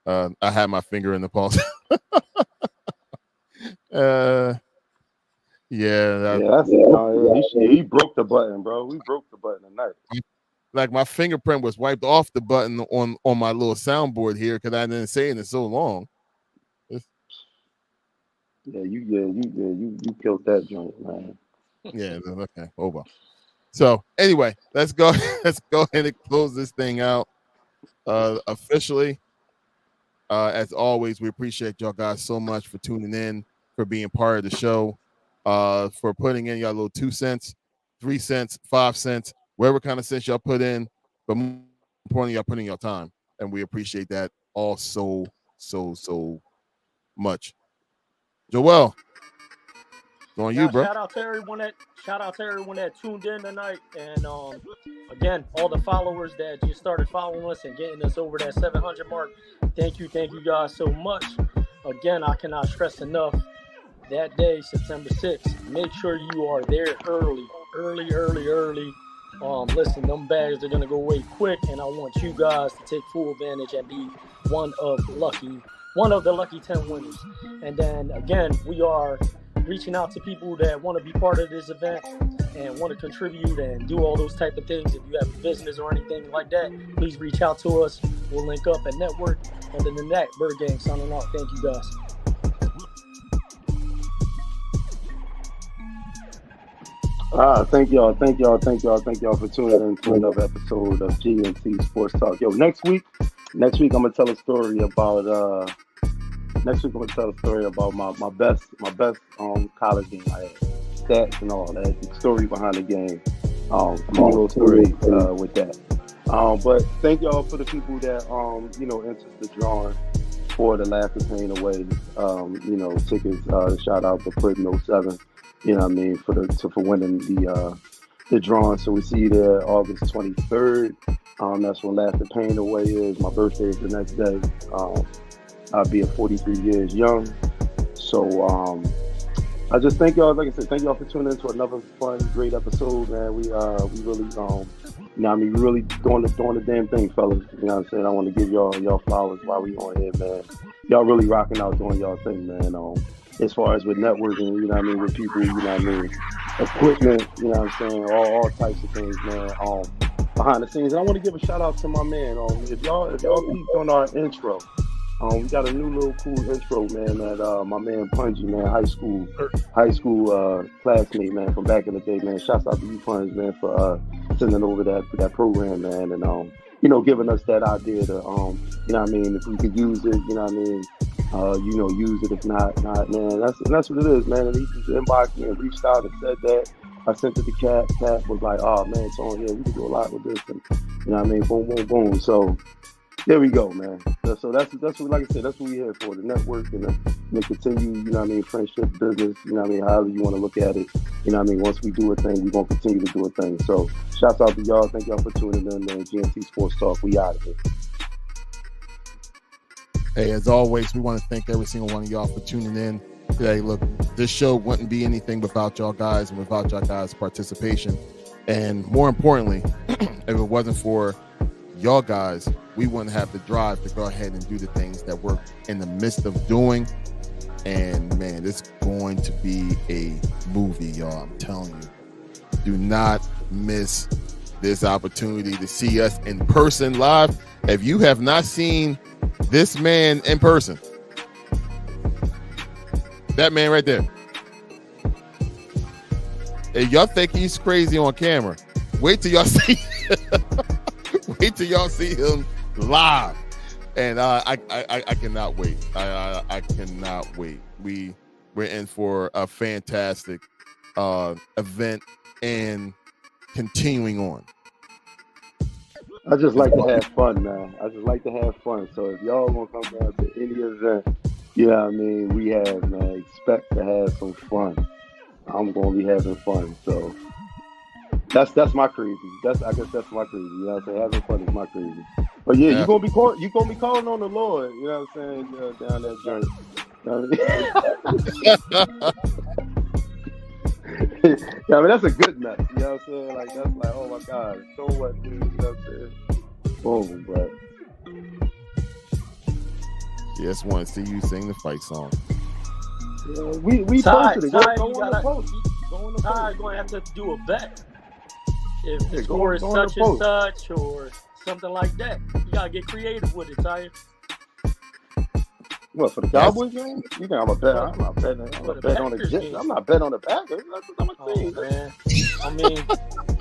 B: I had my finger in the pulse.
E: He broke the button, bro. We broke the button tonight.
B: Like my fingerprint was wiped off the button on my little soundboard here because I didn't say it in so long.
E: You killed that joint, man.
B: Yeah, okay, over. So anyway, let's go ahead and close this thing out officially. As always, we appreciate y'all guys so much for tuning in, for being part of the show, for putting in y'all little 2 cents, 3 cents, 5 cents, whatever kind of sense y'all put in, but more importantly, y'all put in your time, and we appreciate that all so much. Joel, it's on you, bro.
C: Shout out to everyone that tuned in tonight, and again, all the followers that just started following us and getting us over that 700 mark. Thank you guys so much. Again, I cannot stress enough. That day, September 6th, make sure you are there early. Listen, them bags are gonna go away quick, and I want you guys to take full advantage and be one of the lucky 10 winners. And then again, we are reaching out to people that want to be part of this event and want to contribute and do all those type of things. If you have a business or anything like that, please reach out to us. We'll link up and network. Other than that, Bird Gang signing out. Thank you guys.
E: Thank y'all for tuning in to another episode of GNT Sports Talk. Yo, next week I'm gonna tell a story about my best college game I had, stats and all that, the story behind the game. A little story with that. But thank y'all for the people that entered the drawing for the Laughter Pain Away. Tickets. Shout out to Puddin' 07. You know what I mean, for winning the drawing. So we see you there August 23rd. That's when Laughter Pain Away is. My birthday is the next day. I'll be at 43 years young. So I just thank y'all. Like I said, thank y'all for tuning in to another fun, great episode, man. We really we really doing the damn thing, fellas. You know what I'm saying? I want to give y'all flowers while we on here, man. Y'all really rocking out, doing y'all thing, man. As far as with networking, you know what I mean, with people, you know what I mean, equipment, you know what I'm saying, all types of things, man, behind the scenes. And I want to give a shout out to my man. If y'all peeped on our intro, we got a new little cool intro, man, that my man Punji, man, high school classmate, man, from back in the day, man. Shouts out to you, Punj, man, for sending over that program, man, and giving us that idea to you know what I mean, if we could use it, you know what I mean, use it. If not, man. That's what it is, man. And he just inboxed me and reached out and said that. I sent it to Cat. Cat was like, "Oh man, it's on here. We can do a lot with this." And you know what I mean? Boom, boom, boom. So there we go, man. So that's what, like I said, that's what we're here for. The network and the continue. You know what I mean? Friendship, business. You know what I mean? However you want to look at it. You know what I mean? Once we do a thing, we're gonna continue to do a thing. So shouts out to y'all. Thank y'all for tuning in. Man. GNT Sports Talk. We out of here.
B: Hey, as always, we want to thank every single one of y'all for tuning in today. Look, this show wouldn't be anything without y'all guys and without y'all guys' participation. And more importantly, if it wasn't for y'all guys, we wouldn't have the drive to go ahead and do the things that we're in the midst of doing. And man, it's going to be a movie, y'all. I'm telling you. Do not miss this opportunity to see us in person live. If you have not seen this man in person, that man right there, if y'all think he's crazy on camera, wait till y'all see him live. And I cannot wait. I cannot wait. We're in for a fantastic event and continuing on.
E: I just like to have fun, man. I just like to have fun. So if y'all want to come down to any event, you know what I mean, we have, man, expect to have some fun. I'm going to be having fun. So that's my crazy. I guess that's my crazy. You know what I'm saying? Having fun is my crazy. But yeah, you're going to be calling on the Lord, you know what I'm saying, down that journey. You know what I mean? Yeah, I mean, that's a good mess. You know what I'm saying? Like, that's like, oh my God, so what, dude? You know what I'm saying? Boom, but.
B: Just want to see you sing the fight song.
E: Yeah, we posted it. Go on the post.
C: Ty's going to have to do a bet. If the score is such and such or something like that, you got to get creative with it, Ty.
E: What, for the Cowboys game? You think I'm a bet? I'm not betting on the Jets. I'm not betting on the Packers. That's what I'm saying.
C: Man. I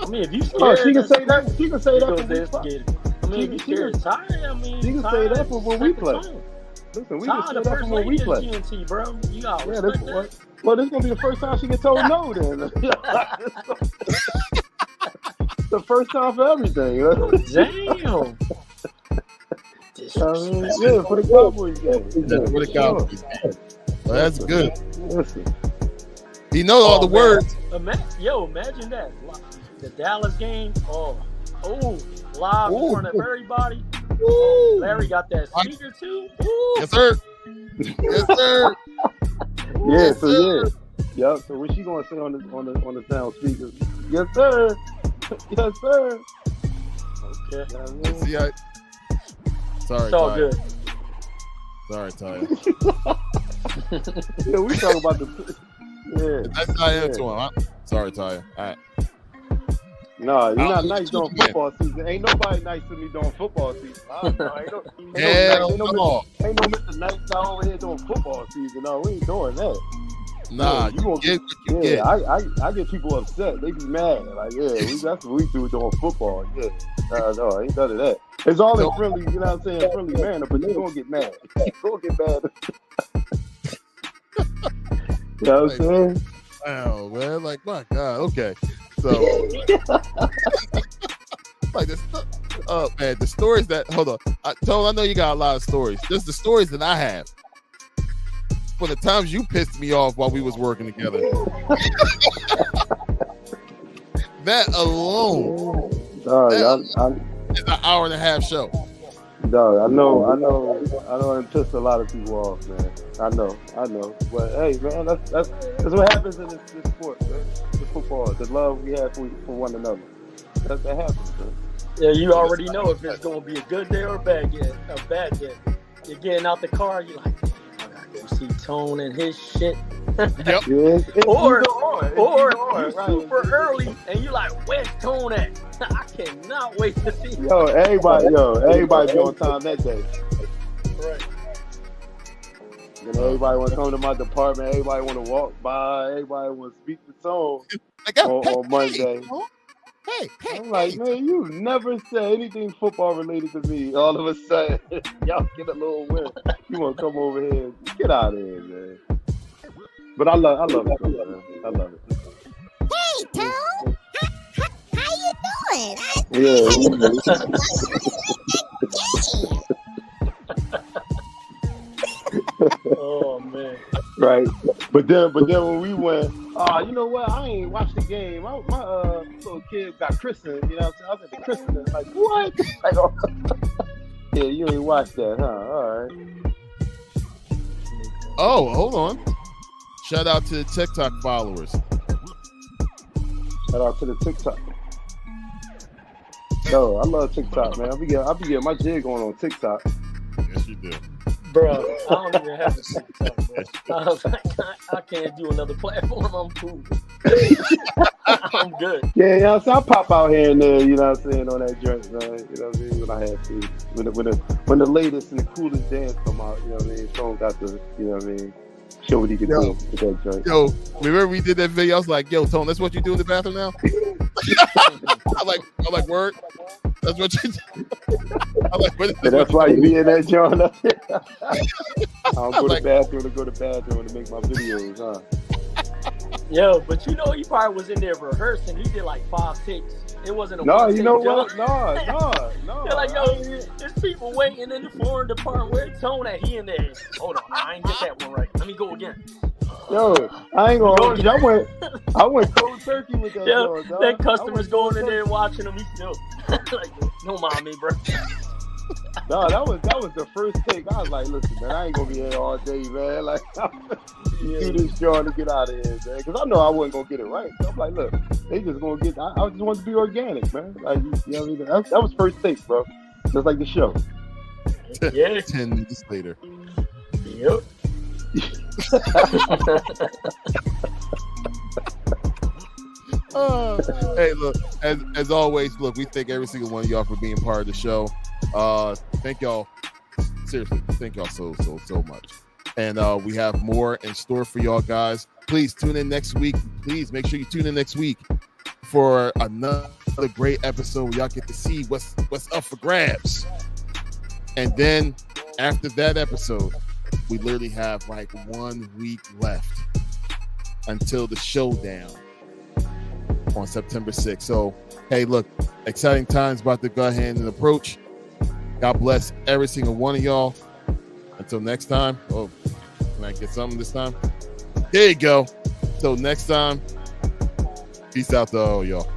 C: mean, if you scared,
E: she can say that. She can say that when we play.
C: I mean, if you scared, Ty,
E: she can say that for when we play. Listen, we can say that for when we play.
C: GNT, bro. You got
E: this is gonna be the first time she gets told no. Then the first time for everything.
C: Damn.
E: Yeah, for the Cowboys game.
B: For the Cowboys game. Well, that's good.
E: Listen.
B: He knows all the words.
C: Imagine that. The Dallas game. Live in front of everybody. Larry got that speaker too.
B: Yes, sir. Yes, sir.
E: Yes, sir. Yep. So what she gonna say on the sound speaker? Yes, sir. Yes, sir.
C: Okay.
B: Sorry,
C: it's all
B: Ty.
C: good.
B: Sorry, Ty.
E: Yeah, we talking about the. Yeah.
B: That's not into him. Huh? Sorry, Ty. All right.
E: No, you're not nice during football season. Ain't nobody nice to me during football season. Ain't no Mr. Nice guy over here during football season. No, we ain't doing that.
B: Nah, you gonna get what you get.
E: I get people upset. They be mad. Like, that's what we do during football. Yeah. No, ain't none of that. It's all in friendly, you know what I'm saying, friendly manner, but you're gonna get mad. You're gonna get mad. You know what I'm saying?
B: Wow, man. Like, my God. Okay. So, like this. Oh, man. The stories that, hold on. Tone, I know you got a lot of stories. Just the stories that I have. For the times you pissed me off while we was working together. That alone is an hour and a half show.
E: Dog, I know it pissed a lot of people off, man. I know. But hey, man, that's what happens in this sport, man. The football, the love we have for one another. That happens, man.
C: Yeah, you already know if it's gonna be a good day or a bad day. You're getting out the car, you're like, you see Tone and his shit.
B: Yep.
C: Or you super early and you like, where's Tone at? I cannot wait to see.
E: Everybody be on time that day.
C: Right.
E: You know, everybody want to come to my department. Everybody want to walk by. Everybody want to speak to Tone on Monday.
B: Hey,
E: I'm like, man, you never said anything football related to me. All of a sudden, y'all get a little win. You want to come over here? Get out of here, man. But I love it, man. I love it.
F: Hey, Tone. How you doing?
C: Oh man.
E: Right. But then when we went, you know what? I ain't watched the game. My little kid got christened. You know what I'm saying? I was at the christening. Like, what? Yeah, you ain't watched that, huh? All right.
B: Oh, hold on. Shout out to the TikTok followers.
E: Shout out to the TikTok. Yo, I love TikTok, man. I be getting my jig on TikTok.
B: Yes, you do.
C: Bro, I don't even have a TikTok, bro. I can't do another platform. I'm cool. I'm good.
E: Yeah, so I pop out here and there, you know what I'm saying, on that joint, man. You know what I mean? When I have to. When the latest and the coolest dance come out, you know what I mean? Someone got to, you know what I mean, show what he can do with that joint.
B: Yo, remember we did that video? I was like, yo, Tone, that's what you do in the bathroom now? I'm like, word? That's what you do? I'm like, what is this?
E: That's why you be in that joint up there. I don't go to the bathroom to go to the bathroom to make my videos, huh?
C: Yo, but you know he probably was in there rehearsing. He did like 5 takes. It wasn't a
E: No,
C: one
E: you
C: take
E: know
C: job.
E: what? No.
C: They're like, yo, there's people waiting in the foreign department. Where's Tone at? He in there. Hold on, I ain't get that one right. Let me go again.
E: Yo, I ain't gonna hold you. I went cold turkey with that.
C: Yo,
E: dog.
C: that customer's going in there watching him. He still like, don't mind me, bro.
E: No, that was the first take. I was like, listen, man, I ain't gonna be here all day, man. Like, do this joint to get out of here, man. Because I know I wasn't gonna get it right. So I'm like, look, they just gonna get. I just want to be organic, man. Like, you know what I mean? That was first take, bro. Just like the show.
C: Yeah.
B: 10 minutes later.
C: Yep.
B: Hey, look, as always, look, we thank every single one of y'all for being part of the show. Thank y'all. Seriously, thank y'all so much. And we have more in store for y'all guys. Please tune in next week. Please make sure you tune in next week for another great episode where y'all get to see what's up for grabs. And then after that episode, we literally have like 1 week left until the showdown on September 6th. So, hey, look, exciting times about to go ahead and approach. God bless every single one of y'all. Until next time. Oh, can I get something this time? There you go. So next time, peace out to all y'all.